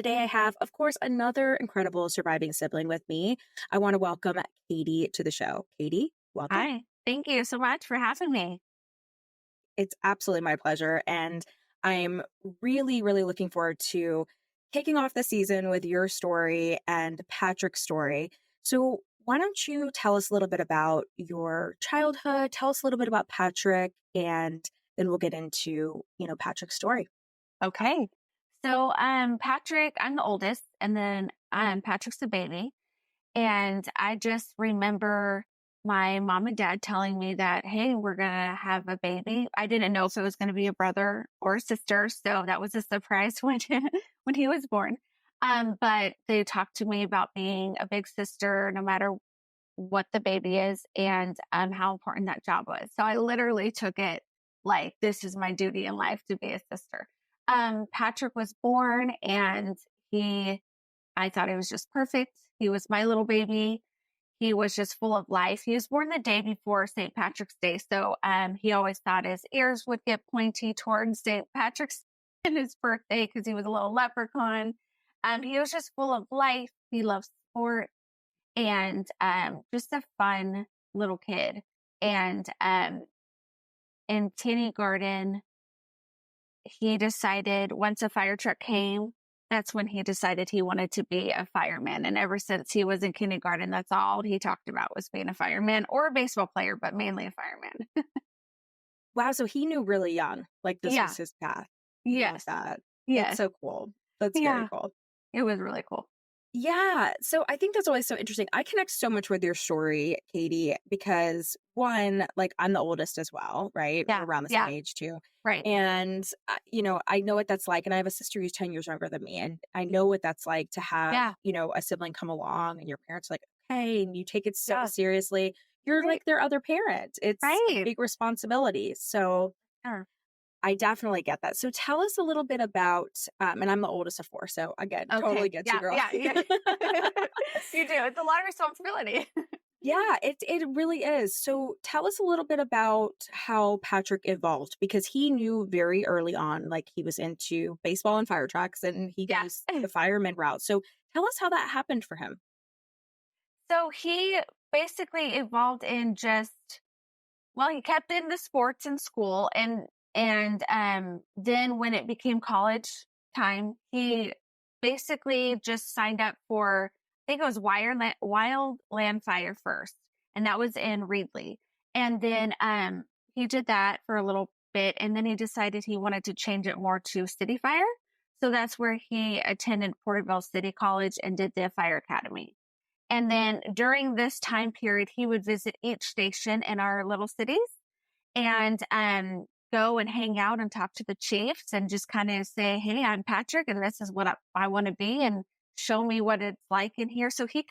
Today I have, of course, another incredible surviving sibling with me. I want to welcome Katie to the show. Katie, welcome. Hi. Thank you so much for having me. It's absolutely my pleasure. And I'm really, really looking forward to kicking off the season with your story and Patrick's story. So, why don't you tell us a little bit about your childhood? Tell us a little bit about Patrick, and then we'll get into, Patrick's story. Okay. So, Patrick, I'm the oldest, and then Patrick's the baby. And I just remember my mom and dad telling me that, hey, we're going to have a baby. I didn't know if it was going to be a brother or a sister. So that was a surprise when he was born. But they talked to me about being a big sister, no matter what the baby is and how important that job was. So I literally took it like this is my duty in life to be a sister. Patrick was born and I thought he was just perfect. He was my little baby. He was just full of life. He was born the day before St. Patrick's Day. So he always thought his ears would get pointy towards St. Patrick's and his birthday because he was a little leprechaun. He was just full of life. He loved sport and just a fun little kid. And in kindergarten, he decided once a fire truck came, that's when he decided he wanted to be a fireman. And ever since he was in kindergarten, that's all he talked about was being a fireman or a baseball player, but mainly a fireman. Wow, so he knew really young, like this Yeah. was his path. I love Yes. that. That's Yes. so cool. That's very Yeah. cool. It was really cool. Yeah. So I think that's always so interesting. I connect so much with your story, Katie, because one, like I'm the oldest as well, right? We're Yeah. around the same Yeah. age too. Right. And, I know what that's like. And I have a sister who's 10 years younger than me. And I know what that's like to have, Yeah. a sibling come along and your parents are like, okay, and you take it so Yeah. seriously. You're Right. like their other parent. It's a Right. big responsibility. So Sure. I definitely get that. So tell us a little bit about, and I'm the oldest of four. So again, totally Okay. get you, Yeah. girl. Yeah. Yeah. You do. It's a lot of responsibility. Yeah, it really is. So tell us a little bit about how Patrick evolved because he knew very early on, like he was into baseball and fire trucks and he Yeah. goes the fireman route. So tell us how that happened for him. So he basically evolved in just well, he kept in the sports in school and then when it became college time, he basically just signed up for I think it was Wildland Fire first, and that was in Reedley. And then he did that for a little bit and then he decided he wanted to change it more to City Fire. So that's where he attended Porterville City College and did the fire academy. And then during this time period, he would visit each station in our little cities and go and hang out and talk to the chiefs and just kind of say, hey, I'm Patrick and this is what I want to be and show me what it's like in here. So he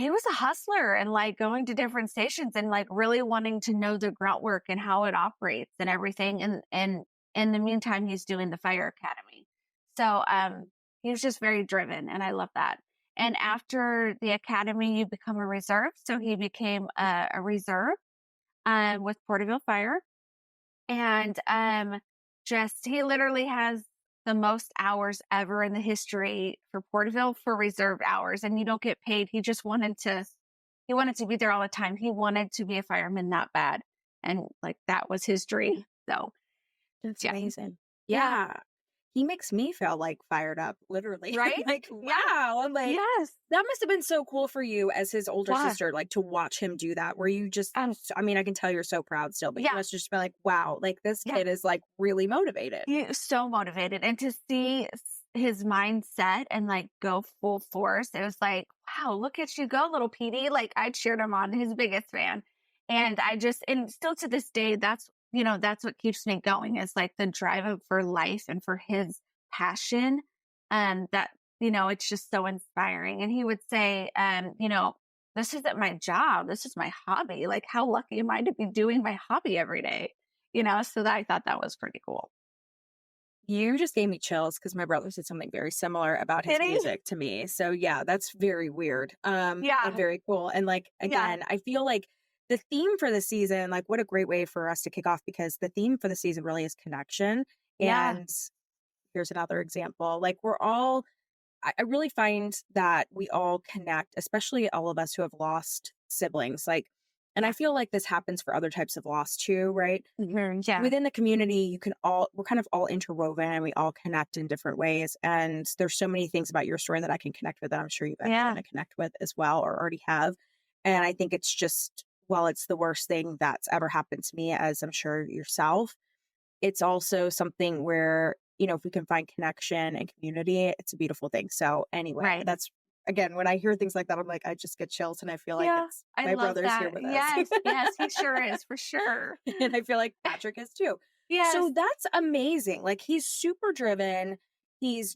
was a hustler and like going to different stations and like really wanting to know the grunt work and how it operates and everything. And in the meantime, he's doing the fire academy. So he was just very driven and I love that. And after the academy, you become a reserve. So he became a reserve with Porterville Fire. And he literally has the most hours ever in the history for Porterville for reserve hours. And you don't get paid. He wanted to be there all the time. He wanted to be a fireman that bad. And like that was his dream. So That's yeah. amazing. Yeah. Yeah. He makes me feel like fired up, literally. Right? Like, Yeah. wow. I'm like, Yes. that must have been so cool for you as his older Wow. sister, like to watch him do that, where you just, I mean, I can tell you're so proud still, but you Yeah. must just be like, wow, like this Yeah. kid is like really motivated. He is so motivated. And to see his mindset and like go full force, it was like, wow, look at you go, little Petey. Like I cheered him on, his biggest fan. And and still to this day, that's what keeps me going is like the drive for life and for his passion. And it's just so inspiring. And he would say, this isn't my job. This is my hobby. Like how lucky am I to be doing my hobby every day? So I thought that was pretty cool. You just gave me chills because my brother said something very similar about his Kidding? music to me. So yeah, that's very weird. And Yeah. very cool. And like Yeah. again, I feel like the theme for the season, like what a great way for us to kick off because the theme for the season really is connection. Yeah. And here's another example. Like we're all I really find that we all connect, especially all of us who have lost siblings. Like, and I Yeah. feel like this happens for other types of loss too, right? Yeah. Within the community, we're kind of all interwoven and we all connect in different ways. And there's so many things about your story that I can connect with that I'm sure you guys are Yeah. going to connect with as well or already have. And I think it's just, well, it's the worst thing that's ever happened to me, as I'm sure yourself. It's also something where, if we can find connection and community, it's a beautiful thing. So anyway, Right. that's again, when I hear things like that, I'm like, I just get chills and I feel like Yeah. it's I my love brother's here that. with us. Yes. Yes. He sure is, for sure. And I feel like Patrick is too. Yes. So that's amazing. Like he's super driven.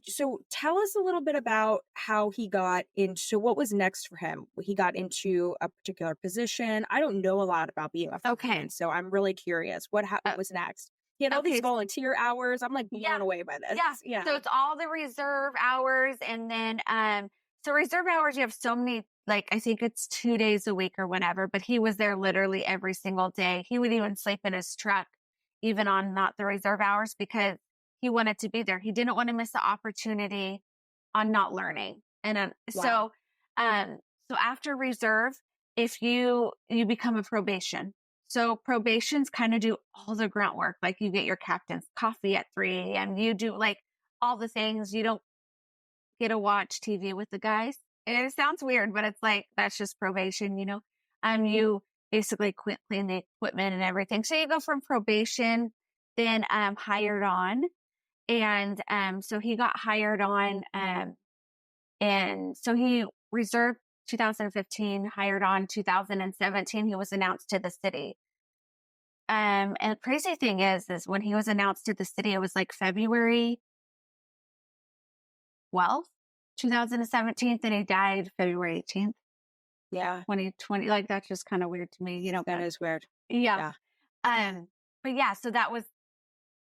So tell us a little bit about how he got into what was next for him. He got into a particular position. I don't know a lot about being a fireman, Okay. so I'm really curious. What Uh, was next? He had all these okay. volunteer hours. I'm like Yeah. blown away by this. Yeah. So Yeah. it's all the reserve hours. And then, so reserve hours, you have so many, like, I think it's 2 days a week or whatever, but he was there literally every single day. He would even sleep in his truck, even on not the reserve hours, because he wanted to be there. He didn't want to miss the opportunity on not learning. And Wow. um, so after reserve, if you become a probation. So probations kind of do all the grunt work. Like you get your captain's coffee at 3 a.m. You do like all the things. You don't get to watch TV with the guys. And it sounds weird, but it's like that's just probation. You basically quit clean the equipment and everything. So you go from probation, then hired on. And so he got hired on, and so he reserved 2015, hired on 2017. He was announced to the city. And the crazy thing is when he was announced to the city, it was like February 12th, 2017, and he died February 18th, Yeah. 2020. Like that's just kind of weird to me, That but is weird. yeah. Yeah. But yeah, so that was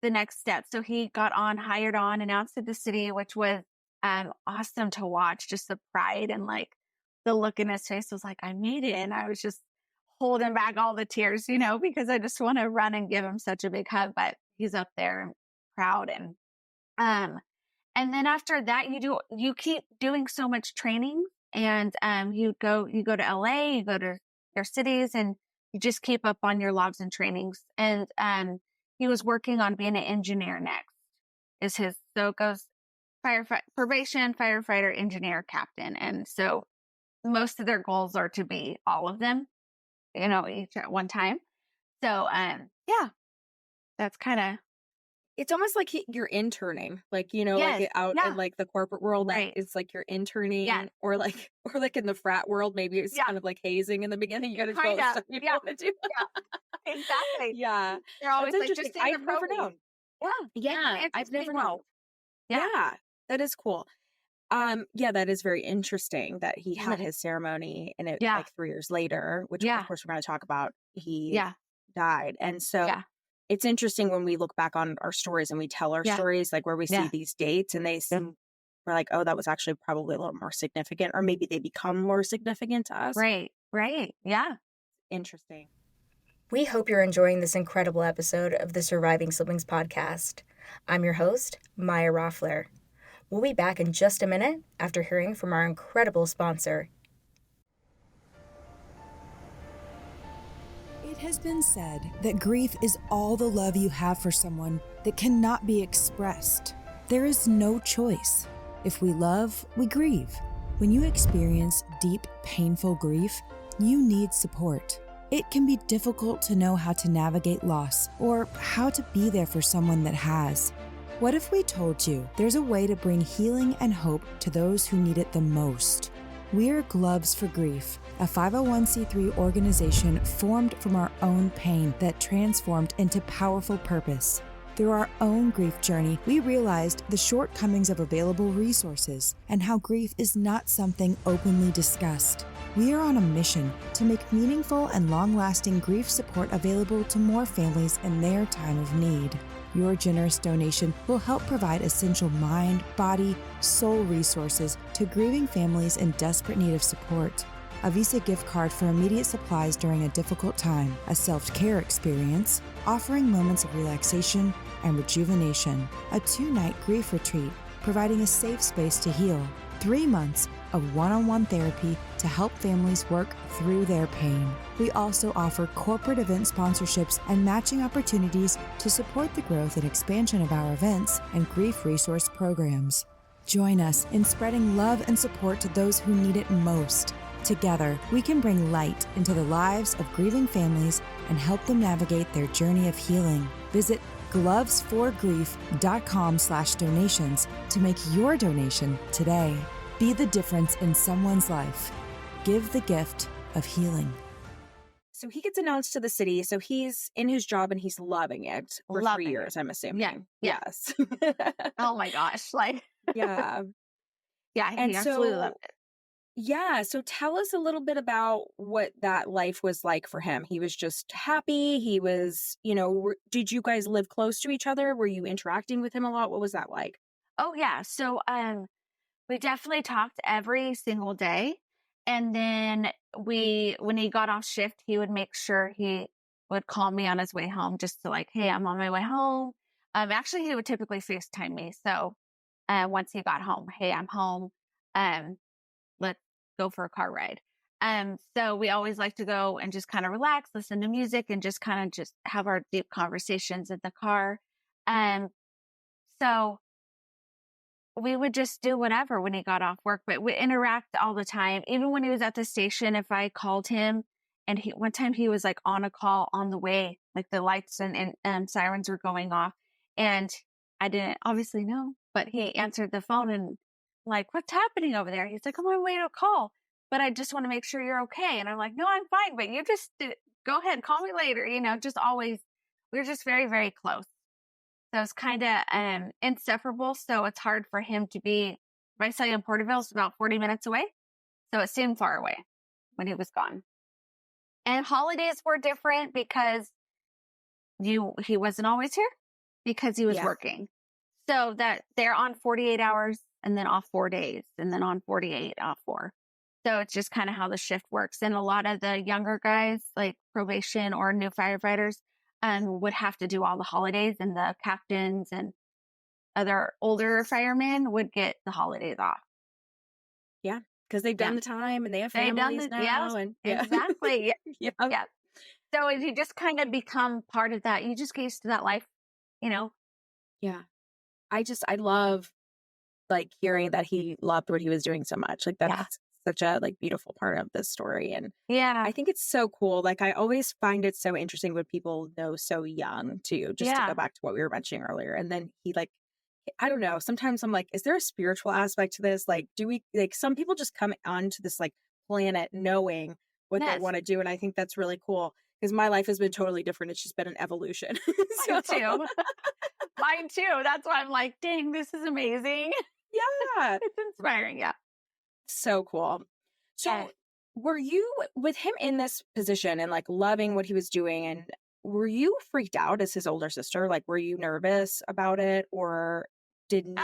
the next step. So he got on, hired on, announced to the city, which was awesome to watch. Just the pride and like the look in his face was like, I made it. And I was just holding back all the tears, because I just want to run and give him such a big hug. But he's up there and proud. Um, and then after that, you keep doing so much training, and you go to LA, you go to their cities, and you just keep up on your logs and trainings. And he was working on being an engineer next. So it goes firefighter, probation, firefighter, engineer, captain. And so most of their goals are to be all of them, each at one time. So yeah, that's kind of It's almost like you're interning, like, like yes, out in yeah, like the corporate world that right, it's like you're yeah, interning or like or like in the frat world, maybe it's yeah, kind of like hazing in the beginning. You got to do all kind the of, stuff you yeah, don't want to do. yeah, exactly. Yeah. They're That's always like, interesting. just say I've they're never probing. known. Yeah, it's an Yeah, I've interesting never known. world. Yeah, Yeah, that is cool. Yeah, that is very interesting that he had mhm, his ceremony and it yeah, like 3 years later, which of yeah, course we're going to talk about, he yeah, died. And so yeah, it's interesting when we look back on our stories and we tell our yeah, stories, like where we see yeah, these dates and they seem, we're like, oh, that was actually probably a little more significant, or maybe they become more significant to us. right, right, yeah. Interesting. We hope you're enjoying this incredible episode of the Surviving Siblings podcast. I'm your host, Maya Roffler. We'll be back in just a minute after hearing from our incredible sponsor. It has been said that grief is all the love you have for someone that cannot be expressed. There is no choice. If we love, we grieve. When you experience deep, painful grief, you need support. It can be difficult to know how to navigate loss or how to be there for someone that has. What if we told you there's a way to bring healing and hope to those who need it the most? We're Gloves for Grief, a 501c3 organization formed from our own pain that transformed into powerful purpose. Through our own grief journey, we realized the shortcomings of available resources and how grief is not something openly discussed. We are on a mission to make meaningful and long-lasting grief support available to more families in their time of need. Your generous donation will help provide essential mind, body, soul resources to grieving families in desperate need of support. A Visa gift card for immediate supplies during a difficult time, a self-care experience, offering moments of relaxation, and rejuvenation. A 2-night grief retreat, providing a safe space to heal. 3 months of one-on-one therapy to help families work through their pain. We also offer corporate event sponsorships and matching opportunities to support the growth and expansion of our events and grief resource programs. Join us in spreading love and support to those who need it most. Together, we can bring light into the lives of grieving families and help them navigate their journey of healing. Visit glovesforgrief.com/donations to make your donation today. Be the difference in someone's life. Give the gift of healing. So he gets announced to the city. So he's in his job and he's loving it for 3 Loving years, it. I'm assuming. Yeah. Yeah. Yes. Oh my gosh. Like, Yeah. yeah, he And absolutely so, loved it. yeah. So tell us a little bit about what that life was like for him. He was just happy. He was, did you guys live close to each other? Were you interacting with him a lot? What was that like? Oh yeah. So, we definitely talked every single day. And then when he got off shift, he would make sure he would call me on his way home just to like, hey, I'm on my way home. Actually, he would typically FaceTime me. So, once he got home, hey, I'm home. Let's go for a car ride. So we always like to go and just kind of relax, listen to music, and just kind of just have our deep conversations in the car. Um, so we would just do whatever when he got off work, but we interact all the time. Even when he was at the station, if I called him and one time he was like on a call on the way, like the lights and sirens were going off, and I didn't obviously know, but he answered the phone and like, what's happening over there? He's like, I'm on my way to a call, but I just want to make sure you're okay. And I'm like, no, I'm fine, but you just go ahead, call me later. Just always, we're just very, very close. So it's kind of inseparable. So it's hard for him to be, if I say in Porterville, it's about 40 minutes away. So it seemed far away when he was gone. And holidays were different because he wasn't always here because he was Yeah. working. So that they're on 48 hours and then off 4 days and then on 48 off 4. So it's just kind of how the shift works. And a lot of the younger guys, like probation or new firefighters, would have to do all the holidays, and the captains and other older firemen would get the holidays off. Yeah. Because they've done Yeah. the time and they have They've done families the, yes, now. And yeah. exactly. Yeah. Yeah. So as you just kind of become part of that, you just get used to that life, you know? Yeah. I love like hearing that he loved what he was doing so much. Like Yeah. that's such a like beautiful part of this story. And Yeah. I think it's so cool. Like I always find it so interesting when people know so young too, just to Yeah. go back to what we were mentioning earlier. And then he like, I don't know, sometimes I'm like, is there a spiritual aspect to this? Like, do we like some people just come onto this like planet knowing what they Yes. want to do? And I think that's really cool because my life has been totally different. It's just been an evolution. Mine too. Mine too. That's why I'm like, dang, this is amazing. Yeah. It's inspiring. Yeah. So cool. So Yeah. were you with him in this position and like loving what he was doing, and were you freaked out as his older sister? Like were you nervous about it, or didn't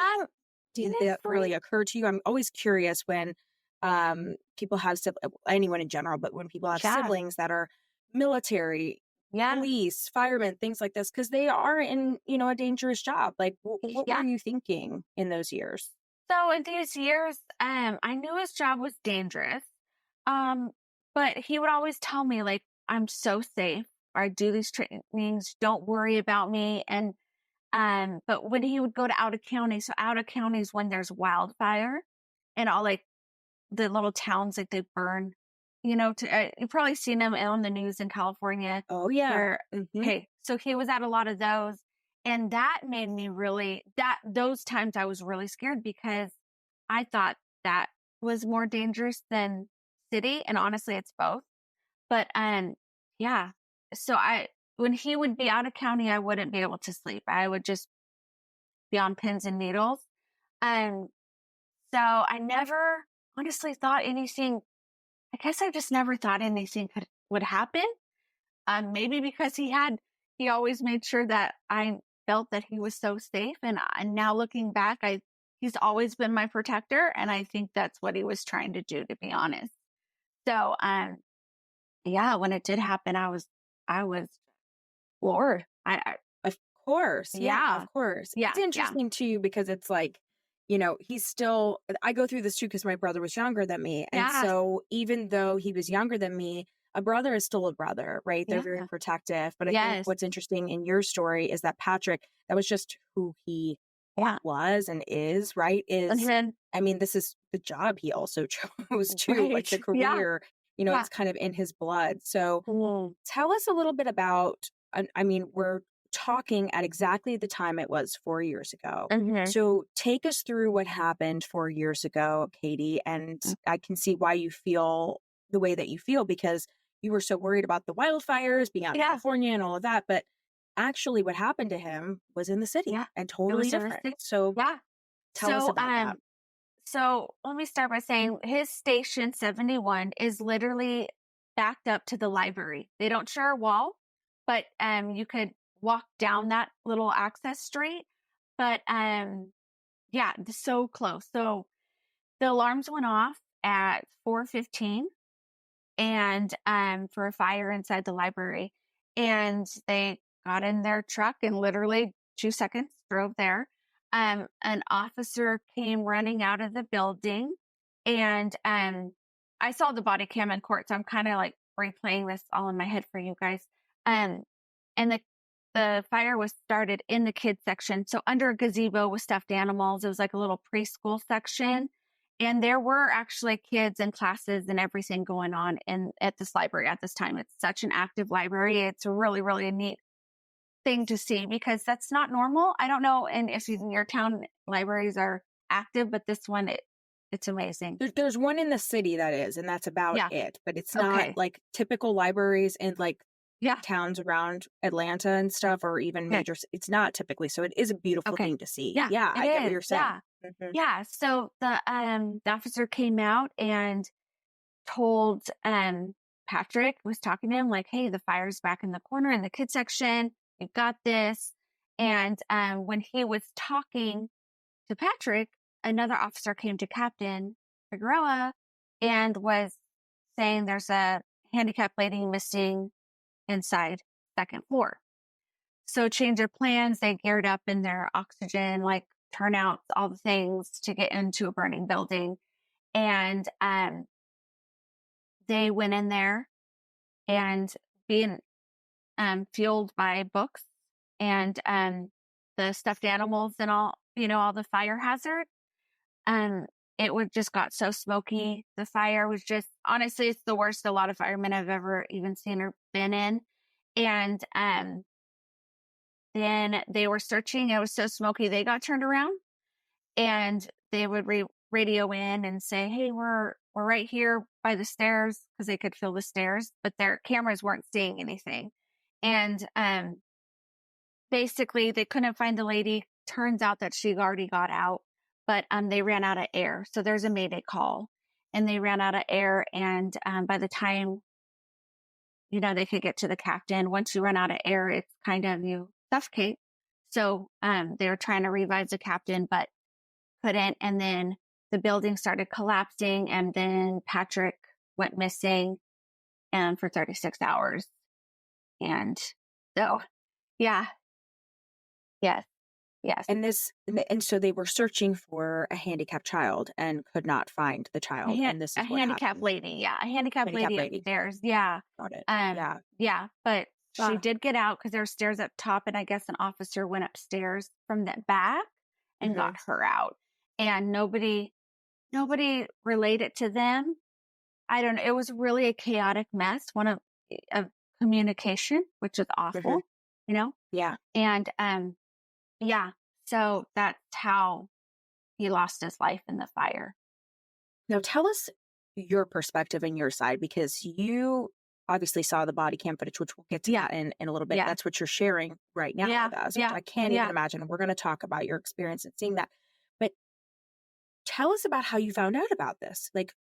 did Didn't that really occur to you? I'm always curious when people have anyone in general, but when people have Yeah. siblings that are military, Yeah. police, firemen, things like this, because they are in, a dangerous job. Like what Yeah. were you thinking in those years? So in these years, I knew his job was dangerous. Um, but he would always tell me like, I'm so safe. I do these trainings. Don't worry about me. And, but when he would go to out of county, so out of county is when there's wildfire and all like the little towns, like they burn, you've probably seen them on the news in California. Oh yeah. Where, Mhm. okay, so he was at a lot of those. And that made me those times I was really scared because I thought that was more dangerous than city. And honestly, it's both. But, yeah. So when he would be out of county, I wouldn't be able to sleep. I would just be on pins and needles. And so I never honestly thought anything, I guess I just never thought anything would happen. Maybe because he always made sure that I felt that he was so safe. And now looking back, he's always been my protector. And I think that's what he was trying to do, to be honest. So, yeah, when it did happen, I was floored. Of course. Yeah, Yeah. of course. Yeah. It's Yeah. interesting too because it's like, he's still I go through this too because my brother was younger than me. And Yeah. so even though he was younger than me, a brother is still a brother, right? They're very Yeah. protective. But I think Yes. what's interesting in your story is that Patrick, that was just who he Yeah. was and is, right? And Is then, I mean, this is the job he also chose too, like right. the Yeah. career, Yeah. it's kind of in his blood. So Mm. tell us a little bit about, I mean, we're talking at exactly the time it was 4 years ago. Mhm. So take us through what happened 4 years ago, Katie. And I can see why you feel the way that you feel because you were so worried about the wildfires, being out in Yeah. California and all of that. But actually, what happened to him was in the city Yeah. and It totally was different. horrific. So Yeah. tell us So, about that. so let me start by saying his station 71 is literally backed up to the library. They don't share a wall, but you could walk down that little access street. But yeah, so close. So the alarms went off at 4:15 and for a fire inside the library. And they got in their truck and literally 2 seconds drove there. An officer came running out of the building, and I saw the body cam in court, so I'm kind of like replaying this all in my head for you guys. Um, and the fire was started in the kids section, so under a gazebo with stuffed animals. It was like a little preschool section, and there were actually kids and classes and everything going on at this library at this time. It's such an active library. It's really, really a neat thing to see because that's not normal. I don't know, and if your town libraries are active, but this one, it's amazing. There's one in the city that is, and that's about Yeah. it. But it's not Okay. like typical libraries in like Yeah. towns around Atlanta and stuff, or even Okay. major. It's not typically, so it is a beautiful Okay. thing to see. Yeah, Yeah, it I get what is. you're saying. Yeah. Mhm. Yeah. So the officer came out and told Patrick, was talking to him like, hey, the fire's back in the corner in the kids section. You got this. And when he was talking to Patrick, another officer came to Captain Figueroa and was saying there's a handicapped lady missing inside second floor. So change their plans. They geared up in their oxygen, like turnouts, all the things to get into a burning building. And they went in there and being fueled by books and the stuffed animals and all, all the fire hazard. It would just got so smoky. The fire was just, honestly, it's the worst a lot of firemen have ever even seen or been in. And then they were searching. It was so smoky. They got turned around and they would radio in and say, hey, we're right here by the stairs, because they could feel the stairs, but their cameras weren't seeing anything. And basically they couldn't find the lady. Turns out that she already got out, but they ran out of air. So there's a mayday call and they ran out of air. And by the time, they could get to the captain, once you run out of air, it's kind of, you suffocate. So they were trying to revive the captain, but couldn't. And then the building started collapsing, and then Patrick went missing for 36 hours. And so, yeah, yes, yes. And so they were searching for a handicapped child and could not find the child. And this A is what handicapped happened. lady. Yeah. A handicapped Handicapped lady lady. upstairs. Yeah. Got it. Um, Yeah. yeah. But she Ah. did get out because there were stairs up top. And I guess an officer went upstairs from the back and got her out. And nobody related to them. I don't know. It was really a chaotic mess. One of communication, which is awful, Yeah. And yeah. So that's how he lost his life in the fire. Now tell us your perspective and your side, because you obviously saw the body cam footage, which we'll get to Yeah. that in a little bit. Yeah. That's what you're sharing right now Yeah. with us, which Yeah. I can't even Yeah. imagine. We're going to talk about your experience and seeing that. But tell us about how you found out about this. Like,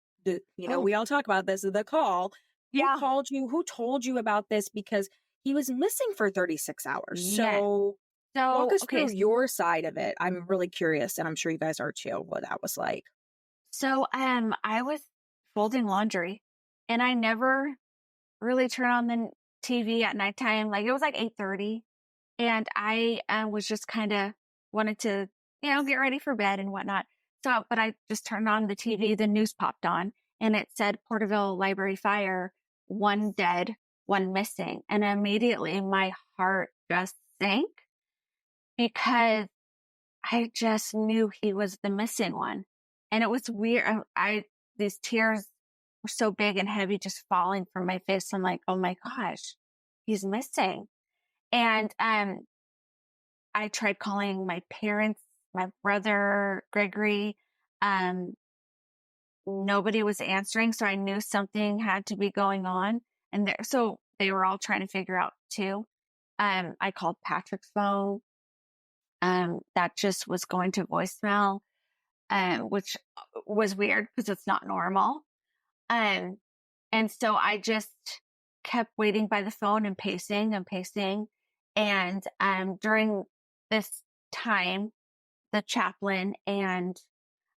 Oh, we all talk about this, the call. Who yeah. called you? Who told you about this? Because he was missing for 36 hours. Yes. So So, walk us okay. through your side of it. I'm really curious, and I'm sure you guys are too, what that was like. So, I was folding laundry and I never really turn on the TV at nighttime. Like it was like 8:30 And I was just kind of wanted to, get ready for bed and whatnot. So, but I just turned on the TV, the news popped on, and it said Porterville Library fire, one dead, one missing. And immediately my heart just sank because I just knew he was the missing one. And it was weird. These tears were so big and heavy just falling from my face. I'm like, oh my gosh, he's missing. And I tried calling my parents, my brother, Gregory. Um, Nobody was answering. So I knew something had to be going on. And so they were all trying to figure out too. I called Patrick's phone. That just was going to voicemail, which was weird because it's not normal. Um, and so I just kept waiting by the phone and pacing and pacing. And during this time, the chaplain and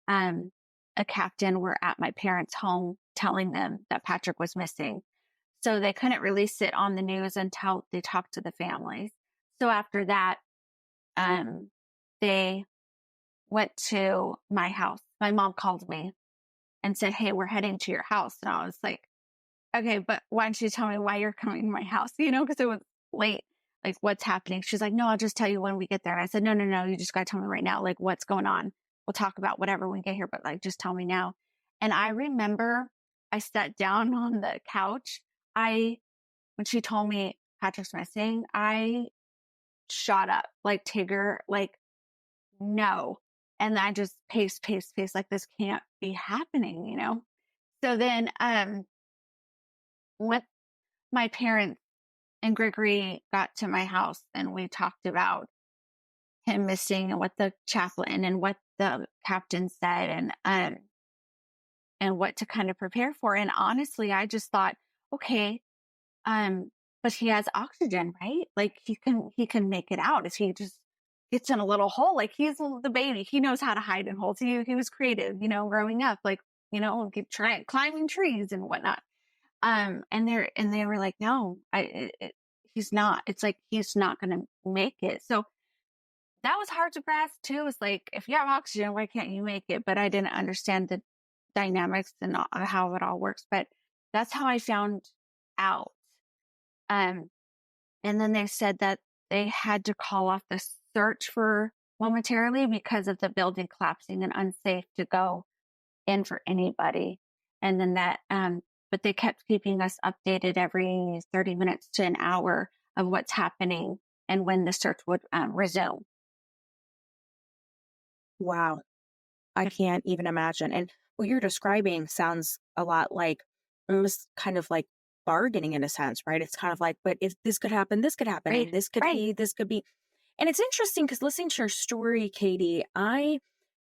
um, a captain were at my parents' home telling them that Patrick was missing. So they couldn't release it on the news until they talked to the families. So after that, they went to my house. My mom called me and said, "Hey, we're heading to your house." And I was like, "Okay, but why don't you tell me why you're coming to my house?" Because it was late. Like, what's happening? She's like, "No, I'll just tell you when we get there." And I said, "No, no, no. You just got to tell me right now. Like, what's going on? We'll talk about whatever when we get here, but like, just tell me now." And I remember I sat down on the couch. When she told me Patrick's missing, I shot up like Tigger, like, no. And I just pace, like this can't be happening. So then, when my parents and Gregory got to my house and we talked about him missing and what the chaplain and what the captain said and what to kind of prepare for. And honestly, I just thought, okay, but he has oxygen, right? Like he can make it out if he just gets in a little hole. Like he's the baby. He knows how to hide in holes. He was creative, growing up, like, climbing trees and whatnot. And they were like, no, he's not. It's like, he's not going to make it. So that was hard to grasp too. It's like, if you have oxygen, why can't you make it? But I didn't understand the dynamics and how it all works. But that's how I found out. Um, and then they said that they had to call off the search for momentarily because of the building collapsing and unsafe to go in for anybody. And then but they kept keeping us updated every 30 minutes to an hour of what's happening and when the search would resume. Wow. I can't even imagine. And what you're describing sounds a lot like almost kind of like bargaining in a sense, right? It's kind of like, but if this could happen, this could happen, Right. and this could Right. be, this could be. And it's interesting because listening to your story, Katie, I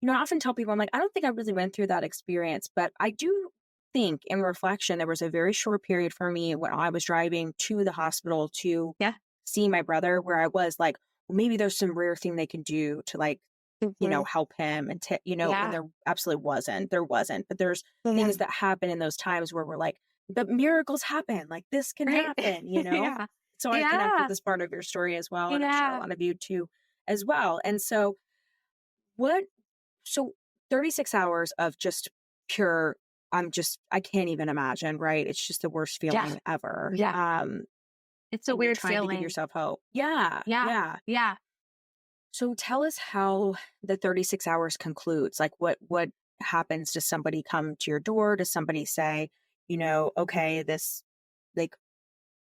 often tell people, I'm like, I don't think I really went through that experience, but I do think in reflection, there was a very short period for me when I was driving to the hospital to Yeah. see my brother where I was like, well, maybe there's some rare thing they can do to like, Mhm. help him and, and Yeah. there absolutely wasn't, but there's Yeah. things that happen in those times where we're like, but miracles happen, like this can Right. happen. Yeah. So I connect with Yeah. this part of your story as well. And I'm sure a Yeah. lot of you too, as well. And so what, so 36 hours of just pure, I can't even imagine, right? It's just the worst Yeah. feeling ever. Yeah. It's a And you're weird trying to give feeling. yourself hope. Yeah. Yeah. Yeah. Yeah. So tell us how the 36 hours concludes. Like what happens? Does somebody come to your door? Does somebody say, okay, this, like,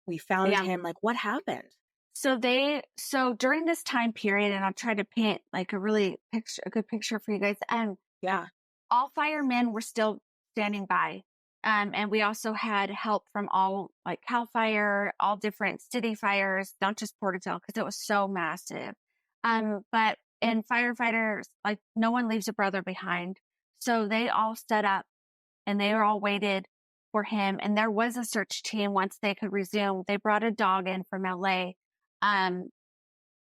we found Yeah. him. Like, what happened? So during this time period, and I'll try to paint like a good picture for you guys. Yeah. All firemen were still standing by. And we also had help from all like Cal Fire, all different city fires, not just Porterville, because it was so massive. But in firefighters, like no one leaves a brother behind. So they all set up and they were all waited for him. And there was a search team once they could resume. They brought a dog in from LA. Um,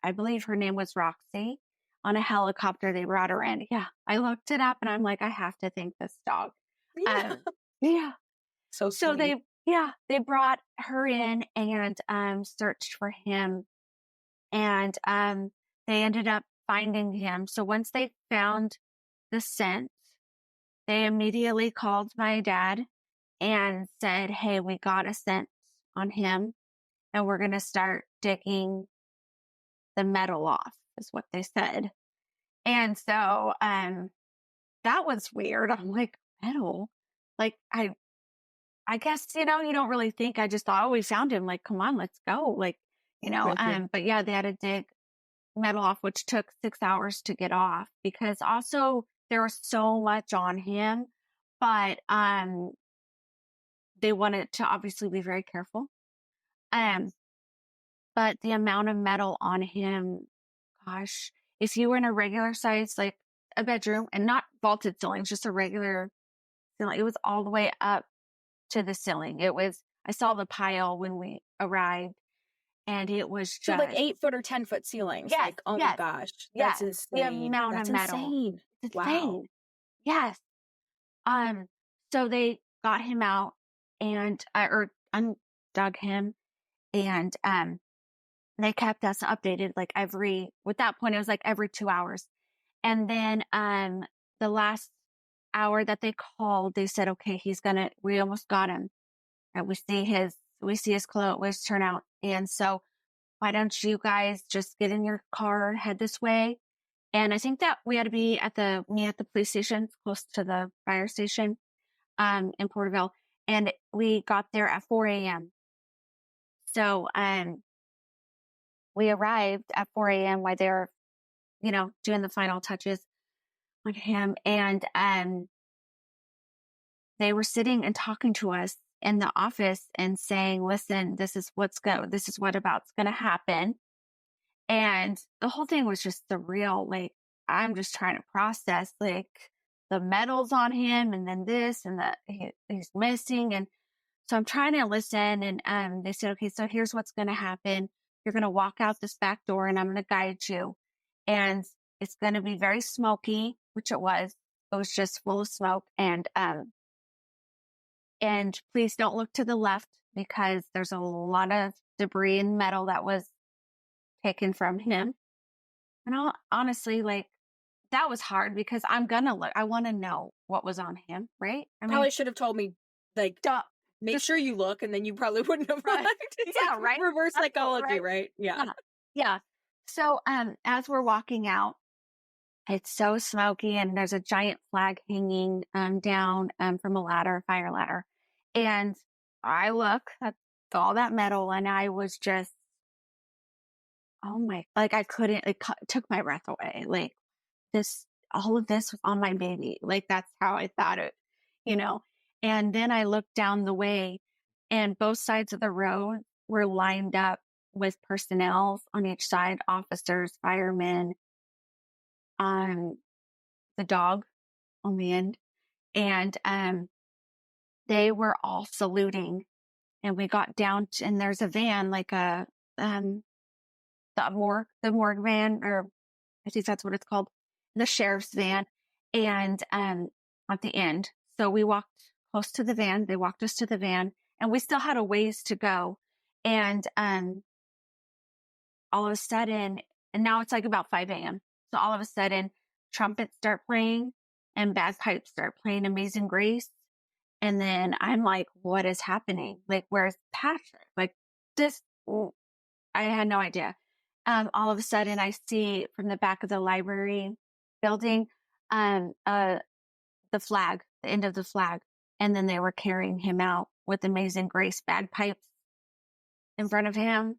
I believe her name was Roxy. On a helicopter, they brought her in. Yeah, I looked it up and I'm like, I have to thank this dog. Yeah. Yeah. So So sweet. they brought her in and searched for him. and they ended up finding him. So once they found the scent, they immediately called my dad and said, "Hey, we got a scent on him, and we're going to start digging the metal off," is what they said. And so that was weird. I'm like, metal? Like, I guess, you don't really think. I just thought, oh, we found him. Like, come on, let's go. Like, With you. but yeah, they had to dig metal off, which took 6 hours to get off because also there was so much on him, but they wanted to obviously be very careful. Um, but the amount of metal on him, gosh, if you were in a regular size, like a bedroom and not vaulted ceilings, just a regular ceiling, it was all the way up to the ceiling. I saw the pile when we arrived and it was So like just, 8-foot or 10-foot ceilings. yes, Like, oh my yes, gosh, that's yes, the insane. amount of That's metal. insane. It's Wow. insane. Yes. Um, so they got him out and, or undug him and, they kept us updated like with that point, it was like every 2 hours. And then, the last hour that they called, they said, okay, we almost got him. And we see his clothes turn out. And so why don't you guys just get in your car, head this way? And I think that we had to be at the police station, close to the fire station, in Porterville. And we got there at 4 a.m. So, we arrived at 4 a.m. while they're, doing the final touches on him. And, they were sitting and talking to us in the office and saying, listen, this is what about's going to happen. And the whole thing was just surreal. Like, I'm just trying to process like the medals on him and then this and that he's missing. And so I'm trying to listen. And they said, okay, so here's what's going to happen. You're going to walk out this back door and I'm going to guide you. And it's going to be very smoky, which it was. It was just full of smoke. And please don't look to the left because there's a lot of debris and metal that was taken from him. And honestly, like, that was hard because I'm going to look. I want to know what was on him, right? I mean, Probably should have told me, like, duh, make just sure you look, and then you probably wouldn't have right. looked. It's Yeah, like right. reverse That's psychology, right. right? Yeah. Yeah. Yeah. So, as we're walking out, it's so smoky and there's a giant flag hanging, down, from a fire ladder. And I look at all that metal and I was just, oh my, like I couldn't, took my breath away. Like all of this was on my baby. Like that's how I thought it, you know? And then I looked down the way and both sides of the road were lined up with personnel on each side, officers, firemen, the dog on the end. And, they were all saluting and we got down and there's a van, like the morgue van, or I think that's what it's called, the sheriff's van. And, at the end, so we walked close to the van. They walked us to the van and we still had a ways to go. And, all of a sudden, and now it's like about 5 a.m. So all of a sudden trumpets start playing and bagpipes start playing Amazing Grace. And then I'm like, what is happening? Like, where's Patrick? Like this, I had no idea. All of a sudden I see from the back of the library building, the flag, the end of the flag. And then they were carrying him out with Amazing Grace bagpipes in front of him.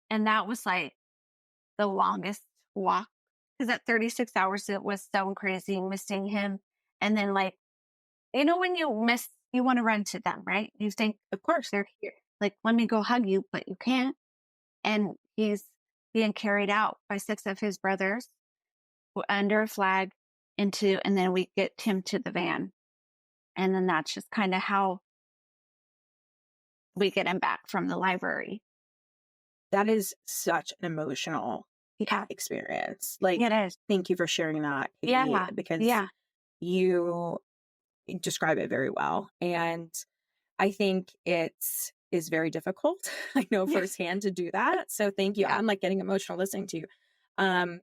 And that was like the longest walk because at 36 hours, it was so crazy missing him. And then like, when you miss, you want to run to them, right? You think, of course they're here. Like, let me go hug you, but you can't. And he's being carried out by 6 of his brothers under a flag and then we get him to the van. And then that's just kind of how we get him back from the library. That is such an emotional experience. Like, it is. Thank you for sharing that, Katie, Yeah. because Yeah. you describe it very well. And I think it's is very difficult. I know firsthand to do that. So thank you. Yeah. I'm like getting emotional listening to you. Um,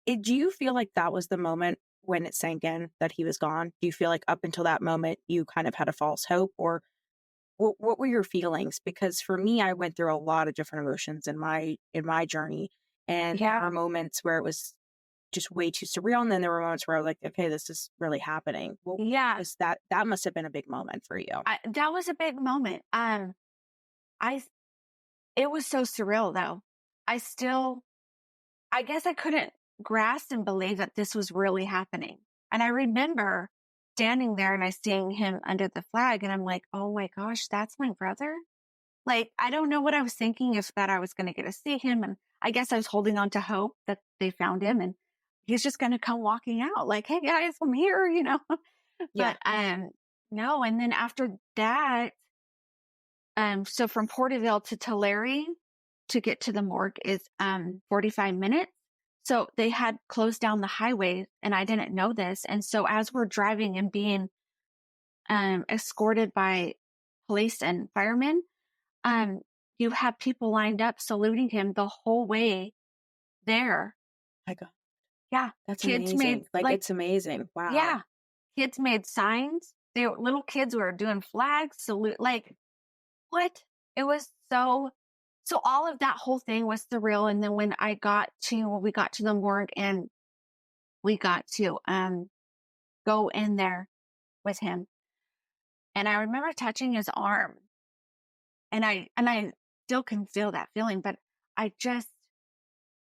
do you feel like that was the moment when it sank in that he was gone? Do you feel like up until that moment you kind of had a false hope, or what were your feelings? Because for me, I went through a lot of different emotions in my journey, and there Yeah. were moments where it was just way too surreal, and then there were moments where I was like, okay, this is really happening. Well, Yeah. was that must have been a big moment for you? That was a big moment. I it was so surreal though. I still I guess I couldn't grasp and believe that this was really happening. And I remember standing there and I seeing him under the flag and I'm like, "Oh my gosh, that's my brother?" Like, I don't know what I was thinking, if that I was going to get to see him, and I guess I was holding on to hope that they found him and he's just going to come walking out like, "Hey guys, I'm here." Yeah. But no, and then after that, so from Porterville to Tulare to get to the morgue is 45 minutes. So they had closed down the highway and I didn't know this. And so as we're driving and being escorted by police and firemen, um, you have people lined up saluting him the whole way there. My God, Yeah. that's Kids made amazing. Like, like, it's amazing. Wow. yeah, kids made signs. Little kids were doing flags, salute, like, what? It was so all of that whole thing was surreal. And then when we got to the morgue and we got to go in there with him. And I remember touching his arm and I still can feel that feeling, but I just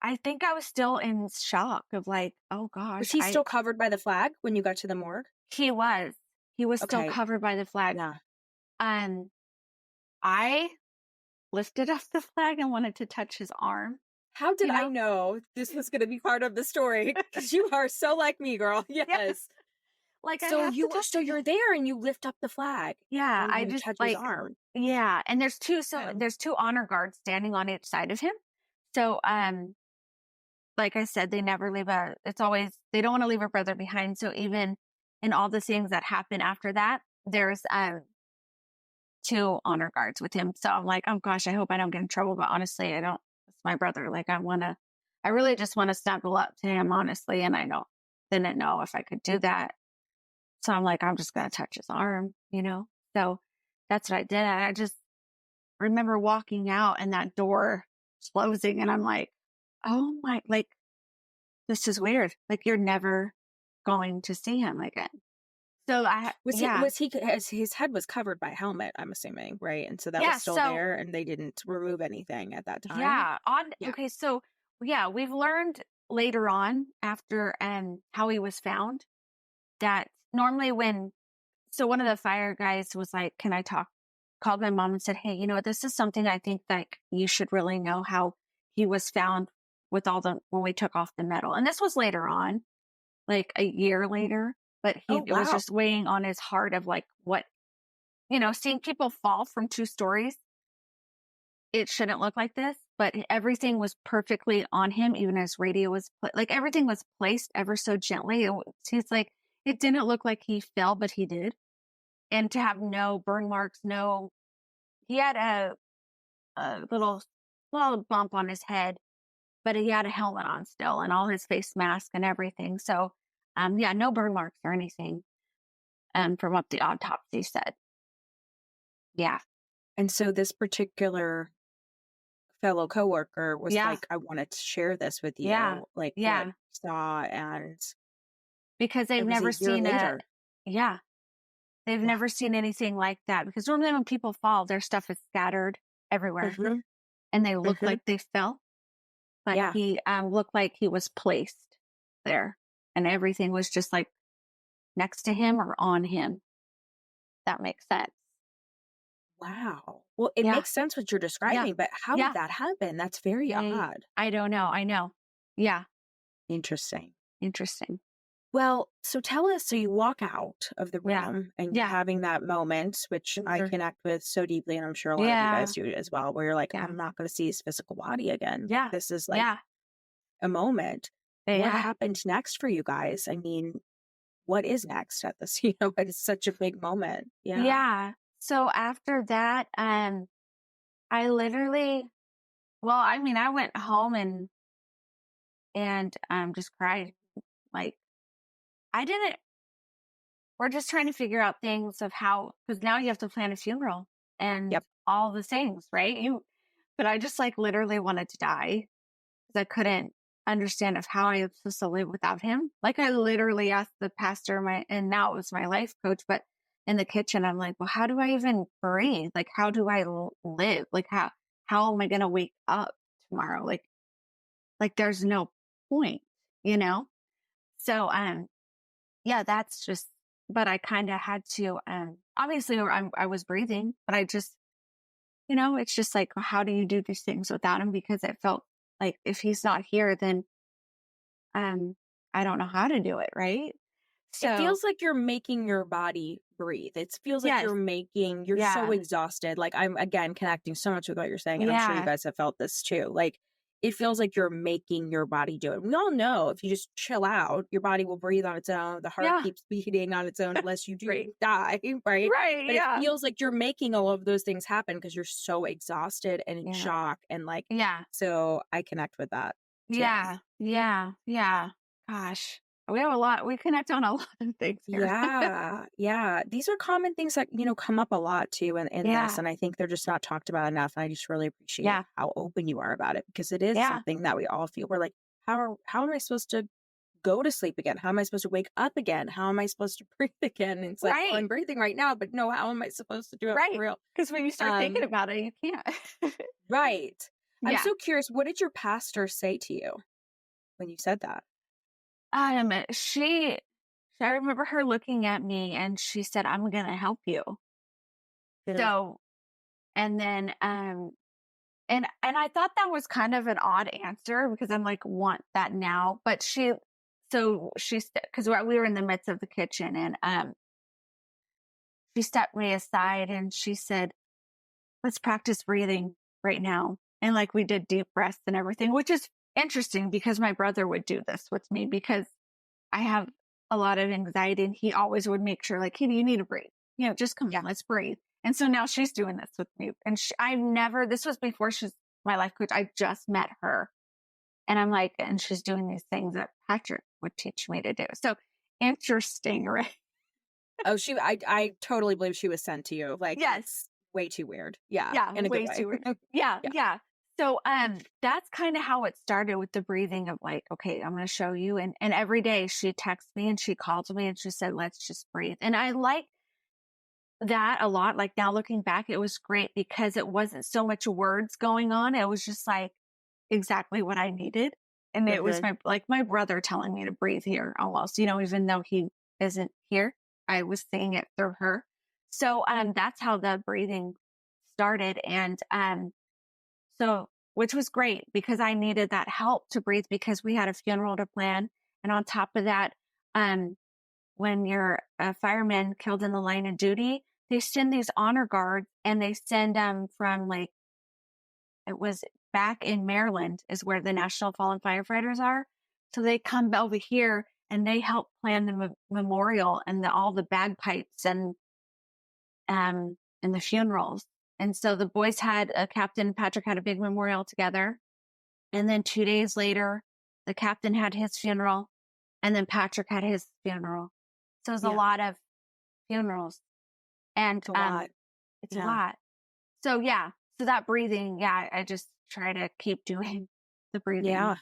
I think I was still in shock of like, oh Was gosh, he I still covered by the flag when you got to the morgue? he was. He was still Okay. covered by the flag. Yeah. And I lifted up the flag and wanted to touch his arm, How did you I know? know this was going to be part of the story? Because you are so like me, girl. Yeah. Yes. Like I So have to touch it. you're there and you lift up the flag Yeah, and I you just touch his like arm. yeah, and Okay. there's two honor guards standing on each side of him. So like I said, it's always they don't want to leave a brother behind. So even in all the things that happen after that, there's two honor guards with him. So I'm like, oh gosh, I hope I don't get in trouble. But honestly, I don't. It's my brother. Like I really just want to snuggle up to him, honestly. And I didn't know if I could do that. So I'm like, I'm just going to touch his arm. So that's what I did. And I just remember walking out and that door closing. And I'm like, oh my, like, this is weird. Like, you're never going to see him again. So yeah. Was he his head was covered by a helmet, I'm assuming, right? And so that was Yeah. still So there and they didn't remove anything at that time? yeah. Yeah. Okay. So yeah, we've learned later on after how he was found that normally so one of the fire guys was like, can I talk? Called my mom and said, hey, this is something I think like you should really know how he was found with when we took off the metal. And this was later on, like a year later, but Oh, it was wow. just weighing on his heart of like seeing people fall from 2 stories. It shouldn't look like this, but everything was perfectly on him. Even his radio was like everything was placed ever so gently. He's like, it didn't look like he fell, but he did. And to have no burn marks, he had a little bump on his head, but he had a helmet on still and all his face mask and everything. So, yeah, no burn marks or anything. From what the autopsy said. Yeah. And so this particular fellow coworker was Yeah. like, I wanted to share this with Yeah. you, like what Yeah. he saw, and Because they've it was a never year seen later. yeah, they've Wow. never seen anything like that because normally when people fall, their stuff is scattered everywhere Mhm. and they look Mhm. like they fell. But Yeah. he looked like he was placed there and everything was just like next to him or on him. That makes sense. Wow. Well, it Yeah. makes sense what you're Yeah. describing, but how did Yeah. that happen? That's very odd. I don't know. I know. Yeah. Interesting. Interesting. Well, so tell us, so you walk out of the Yeah. room and you're Yeah. having that moment, which I Mhm. connect with so deeply, and I'm sure a lot of you Yeah. guys do as well, where you're like, Yeah. I'm not going to see his physical body again. Like, Yeah. this is like Yeah. a moment. What Yeah. happened next for you guys? I mean, what is next at this? It's such a big moment. Yeah. Yeah. so after that, I literally, well, I mean, I went home and just cried. Like, I didn't, we're just trying to figure out things of how, because now you have to plan a funeral and Yep. all the things, right? But I just like literally wanted to die because I couldn't understand of how I was supposed to live without him. Like I literally asked the pastor, and now it was my life coach, but in the kitchen, I'm like, well, how do I even breathe? Like, how do I live? Like, how am I going to wake up tomorrow? Like there's no point, you know? So, yeah, that's just, but I kind of had to, obviously I was breathing, but I just, it's just like, how do you do these things without him? Because it felt like if he's not here, then, I don't know how to do it. Right. It So feels like you're making your body breathe. It feels like yes. you're so Yeah. exhausted. Like I'm again connecting so much with what you're saying. And I'm sure you Yeah. guys have felt this too. Like it feels like you're making your body do it. We all know if you just chill out, your body will breathe on its own. The heart Yeah. keeps beating on its own unless you do Right. die, right? Right. But it Yeah. feels like you're making all of those things happen because you're so exhausted and in Yeah. shock. And like, Yeah. so I connect with that too. Yeah. Yeah. Yeah. Gosh, we connect on a lot of things here. Yeah, yeah. These are common things that, come up a lot too in this. Yeah. And I think they're just not talked about enough. And I just really appreciate Yeah. how open you are about it because it is Yeah. something that we all feel. We're like, how am I supposed to go to sleep again? How am I supposed to wake up again? How am I supposed to breathe again? And it's like, well, Right. I'm breathing right now, but no, how am I supposed to do it for Right. real? Because when you start thinking Um, about it, you can't. right. I'm Yeah. so curious, what did your pastor say to you when you said that? She, I remember her looking at me and she said, I'm going to help you. Yeah. So, and then, and I thought that was kind of an odd answer because I'm like, want that now. But because we were in the midst of the kitchen and, she stepped me aside and she said, let's practice breathing right now. And like we did deep breaths and everything, which is interesting because my brother would do this with me because I have a lot of anxiety and he always would make sure like, hey, you need to breathe. Just come on, let's breathe. And so now she's doing this with me. And this was before she's my life coach. I just met her. And I'm like, and she's doing these things that Patrick would teach me to do. So interesting, right? Oh, I totally believe she was sent to you. Like, Yes. it's way too weird. Yeah. Yeah. In a good Way way. too weird. Yeah. Yeah. Yeah. So, that's kind of how it started with the breathing of like, okay, I'm going to show you. And every day she texts me and she calls me and she said, let's just breathe. And I like that a lot. Like now looking back, it was great because it wasn't so much words going on. It was just like exactly what I needed. And it was Mhm. my brother telling me to breathe here almost, even though he isn't here, I was seeing it through her. So, that's how the breathing started. And, so, which was great because I needed that help to breathe because we had a funeral to plan. And on top of that, um, when you're a fireman killed in the line of duty, they send these honor guards and they send them from like, it was back in Maryland is where the National Fallen Firefighters are. So they come over here and they help plan the memorial and all the bagpipes and the funerals. And so the boys Captain and Patrick had a big memorial together. And then 2 days later, the captain had his funeral and then Patrick had his funeral. So it was a lot of funerals and, It's a lot. it's a lot. So yeah. So that breathing, yeah, I just try to keep doing the breathing. Yeah.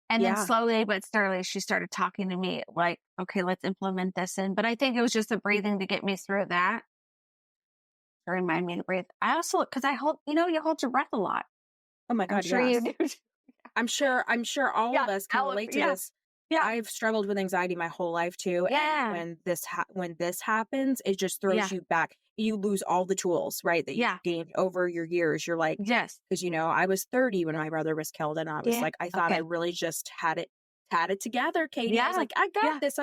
And then Yeah. slowly but steadily, she started talking to me like, okay, let's implement this in. But I think it was just the breathing to get me through that. To remind me to breathe. I also, because I hold, you hold your breath a lot. Oh my I'm God, sure yes. you do. I'm sure all of us can relate to this. Yeah. I've struggled with anxiety my whole life too. Yeah. And when this happens, it just throws you back. You lose all the tools, right? That you gained over your years. You're like, yes. Because, I was 30 when my brother was killed. And I was like, I thought I Okay. really just had it together, Katie. I was Yeah. like, I got this.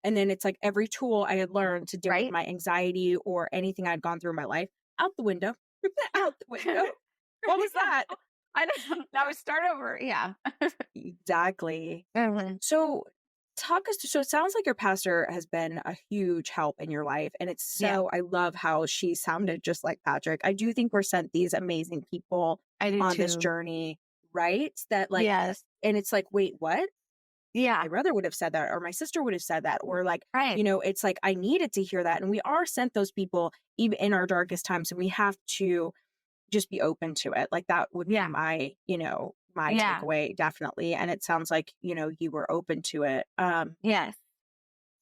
And then it's like every tool I had learned to deal with Right. my anxiety or anything I'd gone through in my life out the window. Out the window. What was that? I don't know. Now we start over. Yeah. Exactly. Mhm. So talk us through, so it sounds like your pastor has been a huge help in your life, and it's Yeah, so, I love how she sounded just like Patrick. I do think we're sent these amazing people I do on this too. journey, right? That like, Yes. and it's like, wait, what? Yeah. My brother would have said that, or my sister would have said that, or like, Right. it's like I needed to hear that. And we are sent those people even in our darkest times. And we have to just be open to it. Like that would be Yeah. my, my Yeah. takeaway, definitely. And it sounds like, you were open to it. Yes.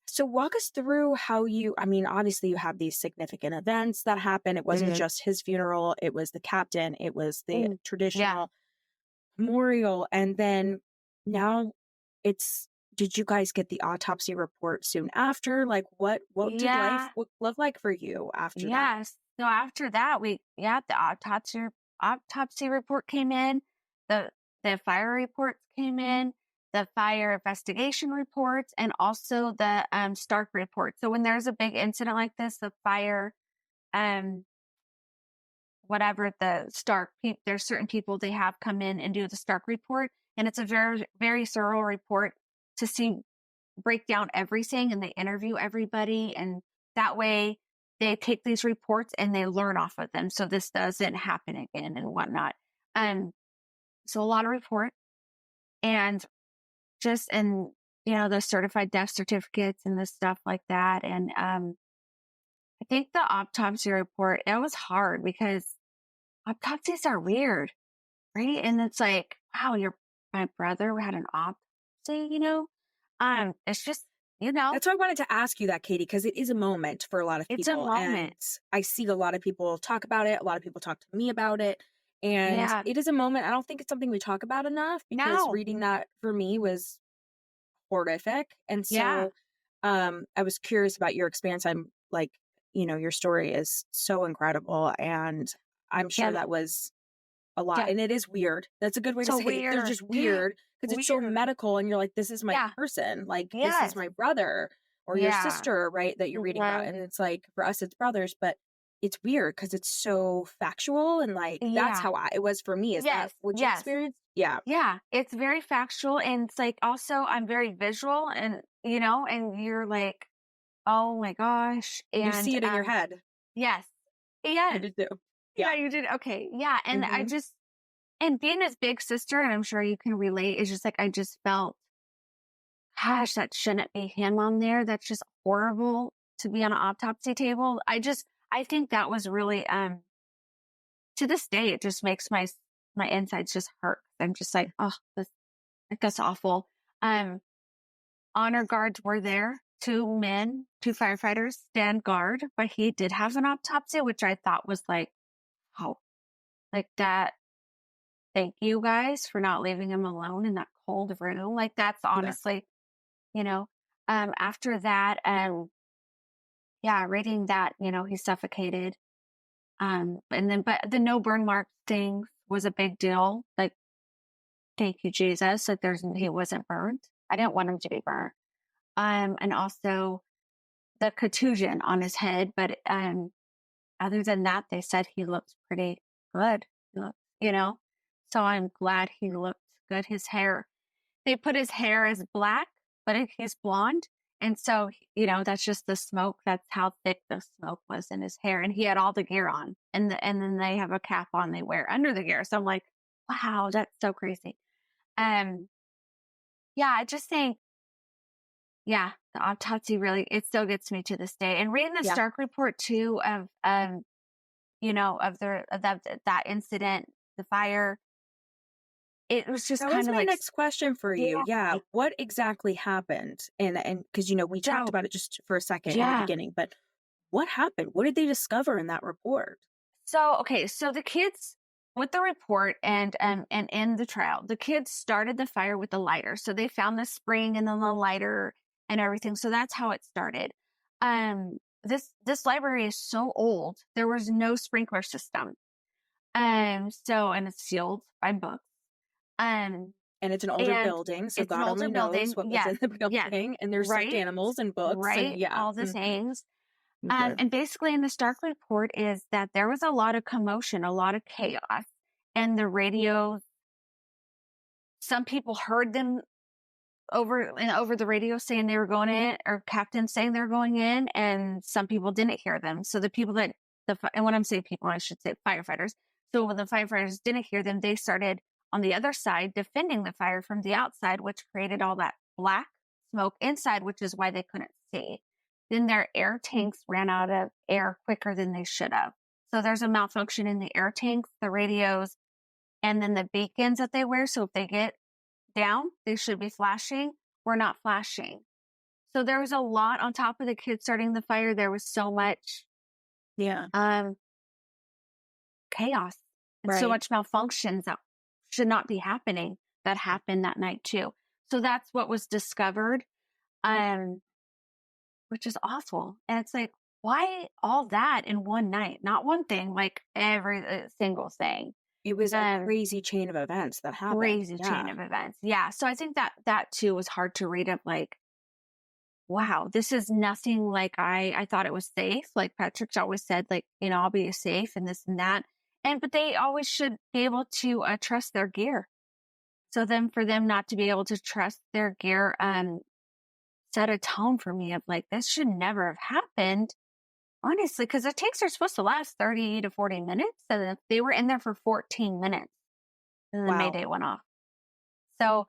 So walk us through how I mean, obviously you have these significant events that happen. It wasn't Mhm. just his funeral, it was the captain, it was the Yeah. traditional memorial. And then now it's, did you guys get the autopsy report soon after? Like what did life Yeah. look like for you after that? Yes. So after that, the autopsy report came in, the fire reports came in, the fire investigation reports, and also the Stark report. So when there's a big incident like this, the fire, um, whatever the there's certain people they have come in and do the Stark report, and it's a very very thorough report to see break down everything, and they interview everybody, and that way they take these reports and they learn off of them so this doesn't happen again and whatnot. um so a lot of report, and the certified death certificates and the stuff like that. And I think the autopsy report, it was hard because autopsies are weird, right? And it's like, wow, my brother had an autopsy, it's just, That's why I wanted to ask you that, Katie, because it is a moment for a lot of it's a people. And moment. I see a lot of people talk about it. A lot of people talk to me about it. And Yeah. it is a moment. I don't think it's something we talk about enough, because No. reading that for me was horrific. And Yeah. so I was curious about your experience. I'm like, your story is so incredible. And I'm sure Yeah. that was a lot. Yeah. And it is weird. That's a good way to So say it. They're weird. just weird because it's so Weird. medical. And you're like, this is my Yeah. person. Like, this is Yes. my brother or your Yeah. sister, right? That you're reading about. Mhm. And it's like, for us, it's brothers, but it's weird because it's so factual. And like, that's Yeah. how it was for me. Is that Yes. what you Yes. experienced? Yeah. Yeah. It's very factual. And it's like also I'm very visual, and and you're like, oh my gosh. You And see it in your head. yes. I Yes. did too. Yeah, Yeah. you did. Okay. Yeah. And Hmm. and being his big sister, and I'm sure you can relate, is just like I just felt, gosh, that shouldn't be him on there. That's just horrible to be on an autopsy table. I think that was really, to this day, it just makes my insides just hurt. I'm just like, oh, that's awful. Um, Honor guards were there. Two men, two firefighters stand guard, but he did have an autopsy, which I thought was like, oh, like that. Thank you guys for not leaving him alone in that cold room. Like that's Yeah. honestly, you know, after that, yeah, reading that, he suffocated. But the no burn mark thing was a big deal. Like, thank you, Jesus. Like he wasn't burned. I didn't want him to be burnt. And also the contusion on his head. But, other than that, they said he looked pretty good, you know, so I'm glad he looked good. His hair, they put his hair as black, but he's blonde. And so, that's just the smoke. That's how thick the smoke was in his hair. And he had all the gear on, and then they have a cap on they wear under the gear. So I'm like, wow, that's so crazy. Um, yeah, I just think, yeah, the autopsy really, it still gets me to this day. And reading the Yeah. Stark report too of, of that incident, the fire, it was just That was kind of my like, next question for you. Yeah. yeah. What exactly happened? And because, we talked So, about it just for a second in the yeah. beginning, but what happened? What did they discover in that report? So, okay. So the kids with the report and in the trial, the kids started the fire with the lighter. So they found the spring and then the lighter and everything. So that's how it started. This library is so old. There was no sprinkler system. And it's sealed by books. Um, And it's an older and building, so it's an God older only knows building. what was Yes. in the Yes. building. And there's stuffed Right. animals and books and Right. yeah. All the things. Okay. And basically in the Stark report is that there was a lot of commotion, a lot of chaos, and the radios, some people heard them over the radio saying they were going in, or captains saying they're going in, and some people didn't hear them. So the people that and when I'm saying people, I should say firefighters. So when the firefighters didn't hear them, they started on the other side defending the fire from the outside, which created all that black smoke inside, which is why they couldn't see. Then their air tanks ran out of air quicker than they should have. So there's a malfunction in the air tanks, the radios, and then the beacons that they wear. So if they get down, they should be flashing. We're not flashing. So there was a lot on top of the kids starting the fire. There was so much Yeah. chaos and so much malfunctions that should not be happening that happened that night too. So that's what was discovered, which is awful. And it's like, why all that in one night? Not one thing, like every single thing. It was a crazy chain of events that happened. Crazy chain of events. Yeah. So I think that too was hard to read up, like, wow, this is nothing like I thought it was safe. Like Patrick's always said, like, I'll be safe and this and that. But they always should be able to trust their gear. So then for them not to be able to trust their gear, set a tone for me of like, this should never have happened. Honestly, because the tanks are supposed to last 30 to 40 minutes. So they were in there for 14 minutes and then Mayday went off. So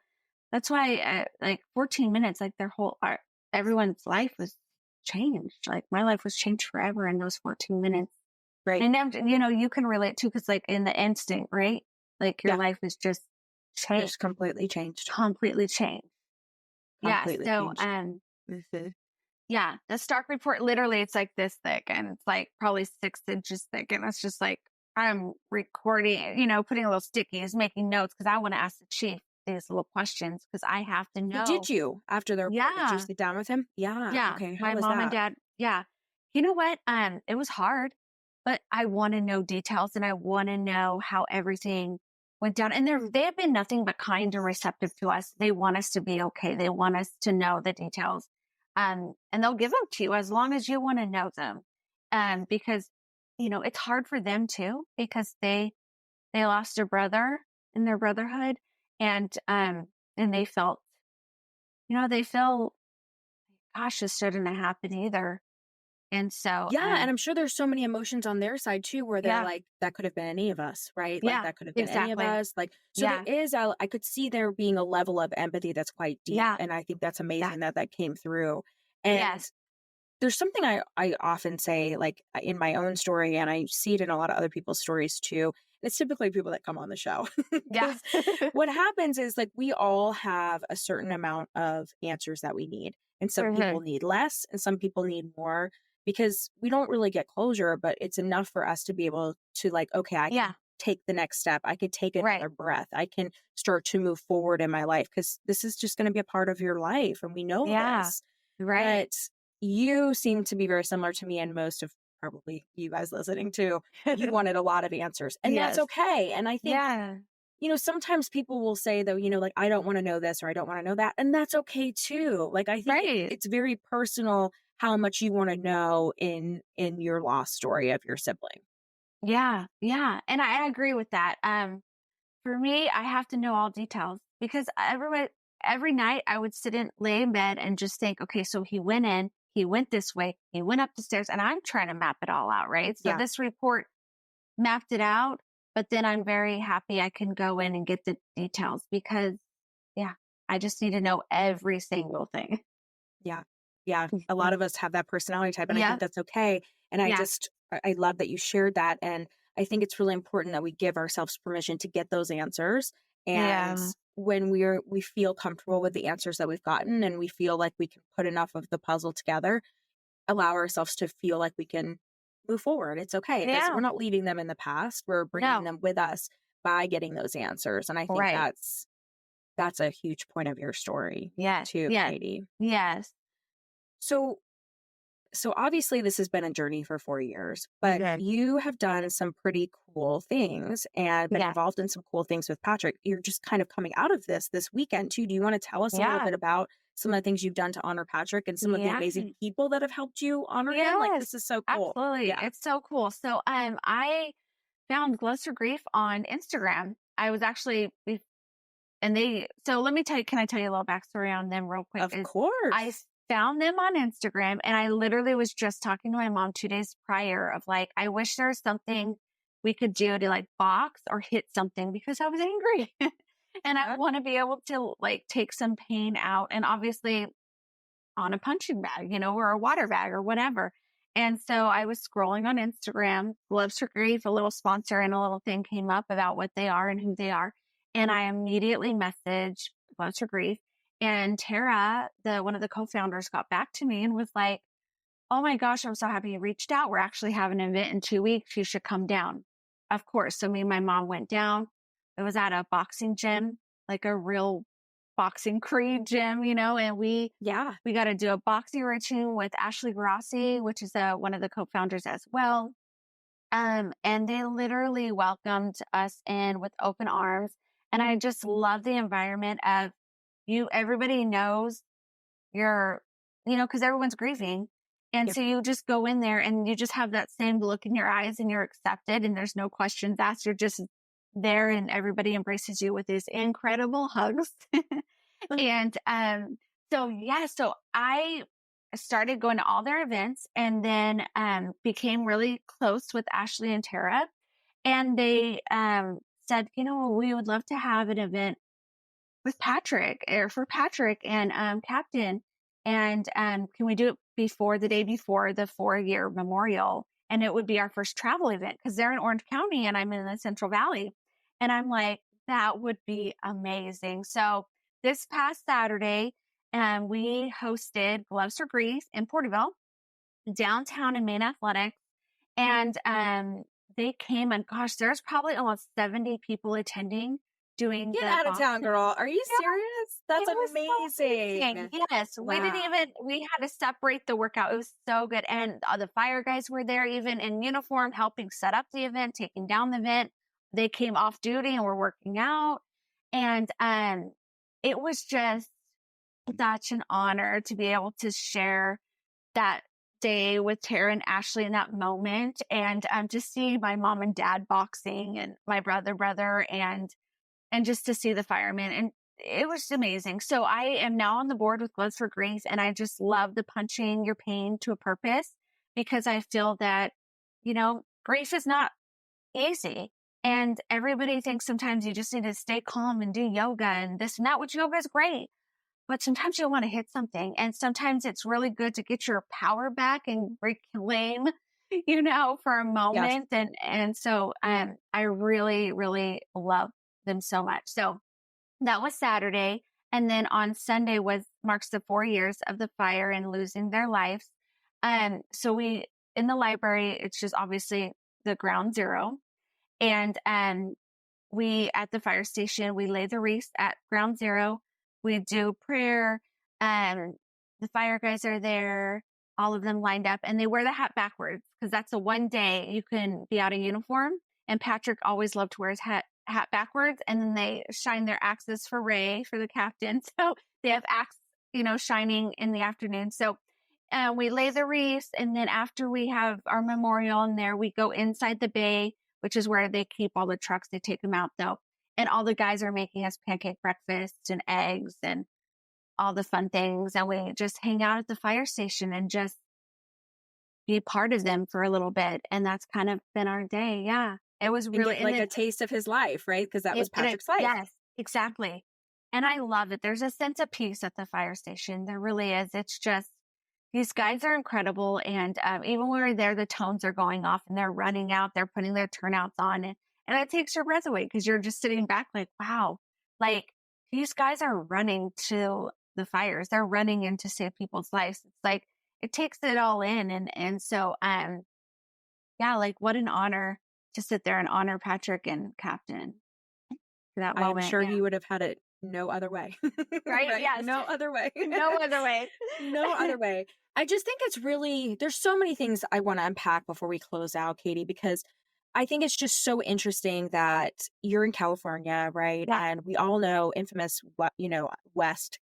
that's why, like 14 minutes, like their whole, everyone's life was changed. Like my life was changed forever in those 14 minutes. Right. And, you can relate too, because like in the instant, right? Like your life is just changed. Just completely changed. Completely changed. Completely So, changed. yeah, the Stark report, literally, it's like this thick, and it's like probably 6 inches thick. And it's just like, I'm recording, putting little stickies, making notes, because I want to ask the chief these little questions, because I have to know. Did you, after the report, did you sit down with him? Yeah. Yeah. Okay. My mom and dad. Yeah. You know what? It was hard, but I want to know details, and I want to know how everything went down. And they have been nothing but kind and receptive to us. They want us to be okay. They want us to know the details. And they'll give them to you as long as you want to know them. Because, it's hard for them too, because they lost a brother in their brotherhood, and they felt, gosh, this shouldn't have happened either. And so, and I'm sure there's so many emotions on their side too, where they're like, that could have been any of us, right? Like that could have been any of us. Like, so there is, I could see there being a level of empathy that's quite deep. And I think that's amazing that came through. And there's something I often say, like in my own story, and I see it in a lot of other people's stories too. It's typically people that come on the show. Yeah. What happens is, like, we all have a certain amount of answers that we need. And some people need less and some people need more, because we don't really get closure, but it's enough for us to be able to, like, okay, I can take the next step. I could take another breath. I can start to move forward in my life, because this is just going to be a part of your life. And we know this. Right. But you seem to be very similar to me, and most of probably you guys listening too. You wanted a lot of answers, and that's okay. And I think, sometimes people will say though, like, I don't want to know this, or I don't want to know that. And that's okay too. Like, I think it's very personal how much you want to know in your lost story of your sibling. Yeah. Yeah. And I agree with that. For me, I have to know all details, because every night I would lay in bed and just think, okay, so he went in, he went this way, he went up the stairs, and I'm trying to map it all out, right? So this report mapped it out, but then I'm very happy I can go in and get the details, because I just need to know every single thing. Yeah. Yeah. A lot of us have that personality type, and I think that's okay. And I love that you shared that. And I think it's really important that we give ourselves permission to get those answers. And when we feel comfortable with the answers that we've gotten, and we feel like we can put enough of the puzzle together, allow ourselves to feel like we can move forward. It's okay. We're not leaving them in the past. We're bringing them with us by getting those answers. And I think that's a huge point of your story too, Katie. Yes. So obviously this has been a journey for 4 years, but you have done some pretty cool things and been involved in some cool things with Patrick. You're just kind of coming out of this weekend too. Do you want to tell us a little bit about some of the things you've done to honor Patrick, and some of the amazing people that have helped you honor him? Like, this is so cool. Absolutely. Yeah. It's so cool. So I found Glows for Grief on Instagram. I was actually so let me tell you, can I tell you a little backstory on them real quick? Of I course. found them on Instagram, and I literally was just talking to my mom 2 days prior of like, I wish there was something we could do to like box or hit something because I was angry. And I Yep. want to be able to like take some pain out. And obviously on a punching bag, or a water bag or whatever. And so I was scrolling on Instagram, Gloves for Grief, a little sponsor, and a little thing came up about what they are and who they are. And I immediately messaged Gloves for Grief. And Tara, one of the co-founders, got back to me and was like, "Oh my gosh, I'm so happy you reached out. We're actually having an event in 2 weeks. You should come down." Of course. So me and my mom went down. It was at a boxing gym, like a real boxing creed gym, and Yeah. we got to do a boxing routine with Ashley Grassi, which is one of the co-founders as well. And they literally welcomed us in with open arms. And I just love the environment of everybody knows you're, because everyone's grieving. And Yep. so you just go in there and you just have that same look in your eyes and you're accepted and there's no questions asked. You're just there and everybody embraces you with these incredible hugs. And so I started going to all their events and then became really close with Ashley and Tara. And they said, we would love to have an event with Patrick or for Patrick and Captain. And can we do it before the day before the 4-year memorial? And it would be our first travel event because they're in Orange County and I'm in the Central Valley. And I'm like, that would be amazing. So this past Saturday, we hosted Gloves for Grief in Porterville, downtown in Maine Athletics. And they came and gosh, there's probably almost 70 people attending doing Get the out of town, boxing. girl. Are you Yeah, serious? That's it was so amazing. amazing. Yes, Wow. we had to separate the workout. It was so good. And the fire guys were there even in uniform, helping set up the event, taking down the event. They came off duty and were working out. And it was just such an honor to be able to share that day with Tara and Ashley in that moment. And just seeing my mom and dad boxing and my brother and just to see the firemen. And it was amazing. So I am now on the board with Gloves for Grief. And I just love the punching your pain to a purpose because I feel that, grief is not easy. And everybody thinks sometimes you just need to stay calm and do yoga and this and that, which yoga is great. But sometimes you want to hit something. And sometimes it's really good to get your power back and reclaim, for a Yes. moment. And so I really, really love them so much. So that was Saturday. And then on Sunday marks the 4 years of the fire and losing their lives. So in the library, it's just obviously the ground zero. And we at the fire station, we lay the wreaths at ground zero. We do prayer. The fire guys are there, all of them lined up, and they wear the hat backwards because that's a one day you can be out of uniform. And Patrick always loved to wear his hat backwards. And then they shine their axes for Ray, for the captain. So they have axe, shining in the afternoon. So we lay the wreaths. And then after we have our memorial in there, we go inside the bay, which is where they keep all the trucks. They take them out though. And all the guys are making us pancake breakfast and eggs and all the fun things. And we just hang out at the fire station and just be part of them for a little bit. And that's kind of been our day. Yeah. It was And really, get like a taste of his life, right? Because that was Patrick's life. yes, exactly. And I love it. There's a sense of peace at the fire station. There really is. It's just, these guys are incredible. And even when we're there, the tones are going off and they're running out, they're putting their turnouts on. And it takes your breath away because you're just sitting back like, wow, like these guys are running to the fires. They're running in to save people's lives. It's like, it takes it all in. And so, yeah, like what an honor to sit there and honor Patrick and Captain for that I am moment. sure Yeah. you would have had it no other way. Right? Yes. No other way. No other way. No other way. I just think it's really, there's so many things I want to unpack before we close out, Katie, because I think it's just so interesting that you're in California, right? Yeah. And we all know infamous, West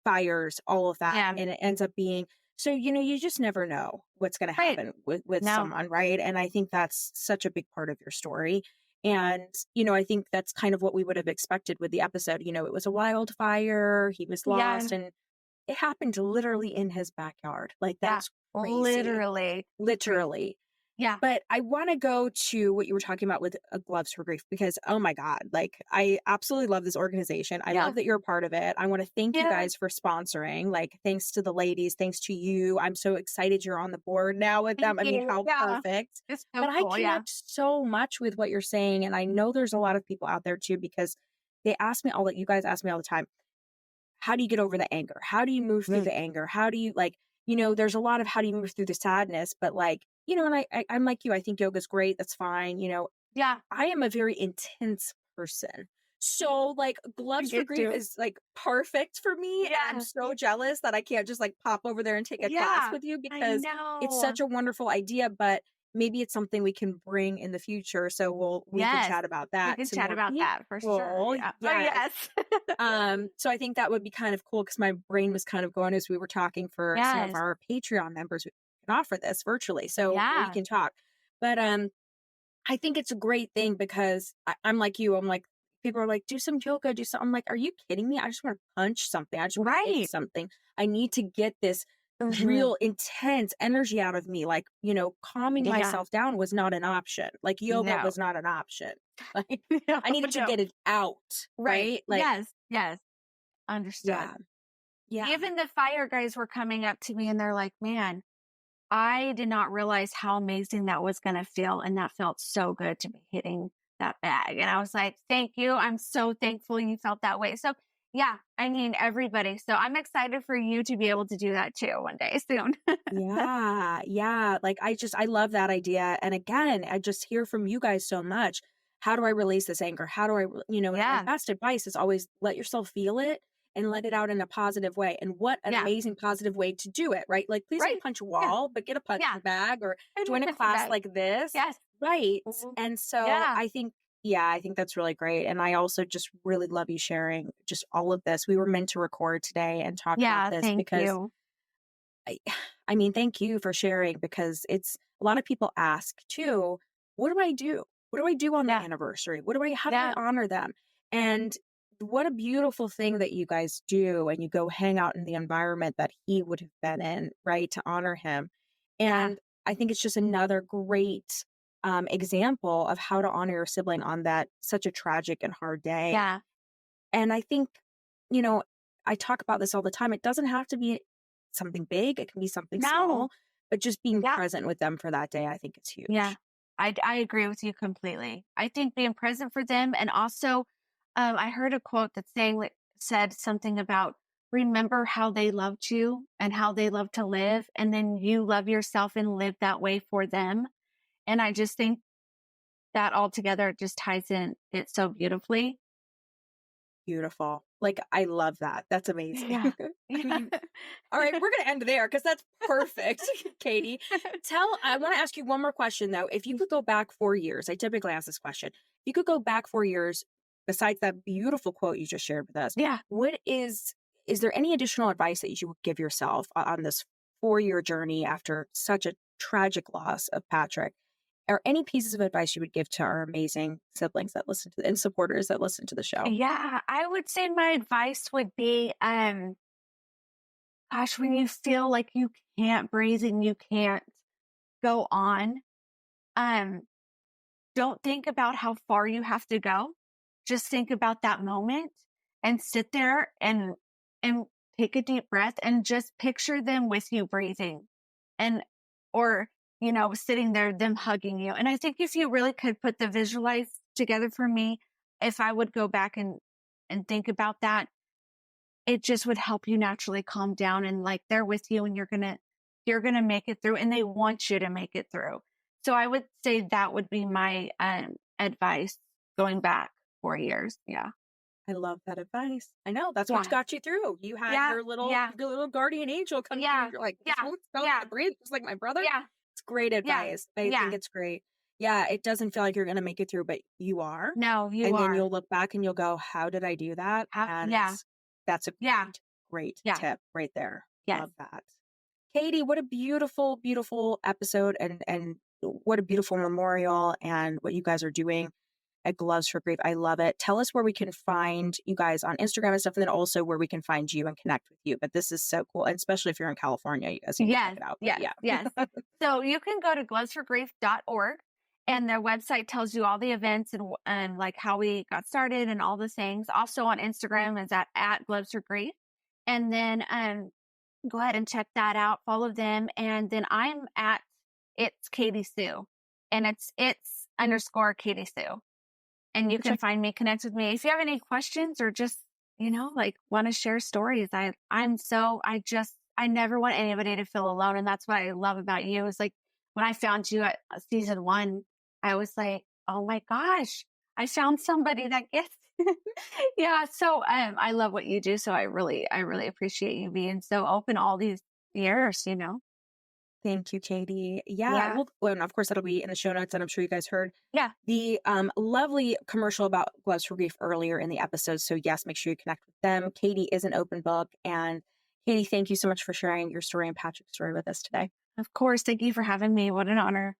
fires, all of that. Yeah. And it ends up being, so, you just never know what's going to Right. happen with No. someone, right? And I think that's such a big part of your story. And, I think that's kind of what we would have expected with the episode. It was a wildfire, he was Yeah. lost, and it happened literally in his backyard. Like, Yeah. that's crazy. Literally. Crazy. Literally. Yeah. But I want to go to what you were talking about with Gloves for Grief because, oh my God, like I absolutely love this organization. I Yeah. love that you're a part of it. I want to thank you Yeah. guys for sponsoring. Like, thanks to the ladies, thanks to you. I'm so excited you're on the board now with them. Thank I mean, you. how Yeah. perfect. It's so But I cool. Yeah. connect so much with what you're saying. And I know there's a lot of people out there too because you guys ask me all the time, how do you get over the anger? How do you move through the anger? How do you there's a lot of how do you move through the sadness, but and I'm like you, I think yoga's great. That's fine. Yeah. I am a very intense person. So I Gloves for get Grief you. is perfect for me. And I'm Yeah. so jealous that I can't just pop over there and take a class Yeah. with you I because it's know. such a wonderful idea, but maybe it's something we can bring in the future. So we can Yes. chat about We that can to chat more about that for sure. people. Yeah. Oh, Yes. yes. So I think that would be kind of cool because my brain was kind of going as we were talking for some of Yes. our Patreon members. We can offer this virtually, so we Yeah. can talk. But I think it's a great thing because I'm like you. I'm like people are like, do some yoga, do something. I'm like, are you kidding me? I just want to punch something. I just want to hit Right. something. I need to get this Mhm. real intense energy out of me. Calming Yeah. myself down was not an option. Like yoga No. was not an option. Like No, I needed to no. get it out. Right. Right. Yes. Yes. Yeah. Understood. Yeah. Even the fire guys were coming up to me and they're like, man, I did not realize how amazing that was going to feel. And that felt so good to be hitting that bag. And I was like, thank you. I'm so thankful you felt that way. So, yeah, I mean, everybody. So I'm excited for you to be able to do that too one day soon. Yeah, yeah. I love that idea. And again, I just hear from you guys so much. How do I release this anger? How do and my Yeah. best advice is always let yourself feel it and let it out in a positive way. And what an Yeah. amazing positive way to do it, right? Like, please don't Right. punch a Yeah. wall, but get a punching Yeah. bag or I do join a punching class bag. like this. Yes. Right. Mhm. And so Yeah. I think that's really great. And I also just really love you sharing just all of this. We were meant to record today and talk about Yeah. this Thank because you. I I mean, thank you for sharing because it's a lot of people ask too, what do I do? What do I do on the Yeah. anniversary? How do I Yeah. honor them? And what a beautiful thing that you guys do and you go hang out in the environment that he would have been in, right, to honor him. Yeah. And I think it's just another great example of how to honor your sibling on that such a tragic and hard day. Yeah. And I think, you know, I talk about this all the time. It doesn't have to be something big, it can be something No. small, but just being Yeah. present with them for that day, I think it's Yeah. huge. I agree with you completely. I think being present for them and also I heard a quote that said something about remember how they loved you and how they love to live and then you love yourself and live that way for them. And I just think that all together just ties in it so beautifully. Beautiful. I love that. That's amazing. Yeah. I Yeah. mean, all right, we're going to end there because that's perfect, Katie. I want to ask you one more question though. If you could go back 4 years, I typically ask this question. If you could go back 4 years, besides that beautiful quote you just shared with us, Yeah. is there any additional advice that you would give yourself on this 4-year journey after such a tragic loss of Patrick? Or any pieces of advice you would give to our amazing siblings that listen to and supporters that listen to the show? Yeah, I would say my advice would be gosh, when you feel like you can't breathe and you can't go on, um don't think about how far you have to go. Just think about that moment and sit there and take a deep breath and just picture them with you breathing and or sitting there them hugging you. And I think if you really could put the visualize together for me, if I would go back and think about that, it just would help you naturally calm down and like they're with you and you're going to make it through and they want you to make it through. So I would say that would be my advice going back 4 years. Yeah. I love that advice. I know that's what Yeah. got you through. You had Yeah. your little guardian angel come to you. Yeah. You're like, Yeah. someone's telling me Yeah. to breathe, just like my brother. Yeah. It's great Yeah. advice. I think Yeah. it's great. Yeah, it doesn't feel like you're going to make it through, but you are. No, you And then are. you'll look back and you'll go, how did I do that? And Yeah. that's a Yeah. great Yeah. tip right there. Yes. Love that. Katie, what a beautiful, beautiful episode and what a beautiful memorial and what you guys are doing. at Gloves for Grief. I love it. Tell us where we can find you guys on Instagram and stuff, and then also where we can find you and connect with you. But this is so cool. And especially if you're in California, you guys need to check Yes, it out. But yes, yeah. yes. So you can go to glovesforgrief.org, and their website tells you all the events and like how we got started and all the things. Also on Instagram is at Gloves for Grief. And then go ahead and check that out. Follow them. And then I'm at It's Katie Sue. And it's underscore Katie Sue. And you can find me, connect with me. If you have any questions or just, like want to share stories, I never want anybody to feel alone. And that's what I love about you is like when I found you at season 1, I was like, oh my gosh, I found somebody that gets yeah. So I love what you do. So I really appreciate you being so open all these years. Thank you, Katie. Yeah. Yeah. Well, and of course, that'll be in the show notes. And I'm sure you guys heard Yeah. the lovely commercial about Gloves for Grief earlier in the episode. So, yes, make sure you connect with them. Katie is an open book. And Katie, thank you so much for sharing your story and Patrick's story with us today. Of course. Thank you for having me. What an honor.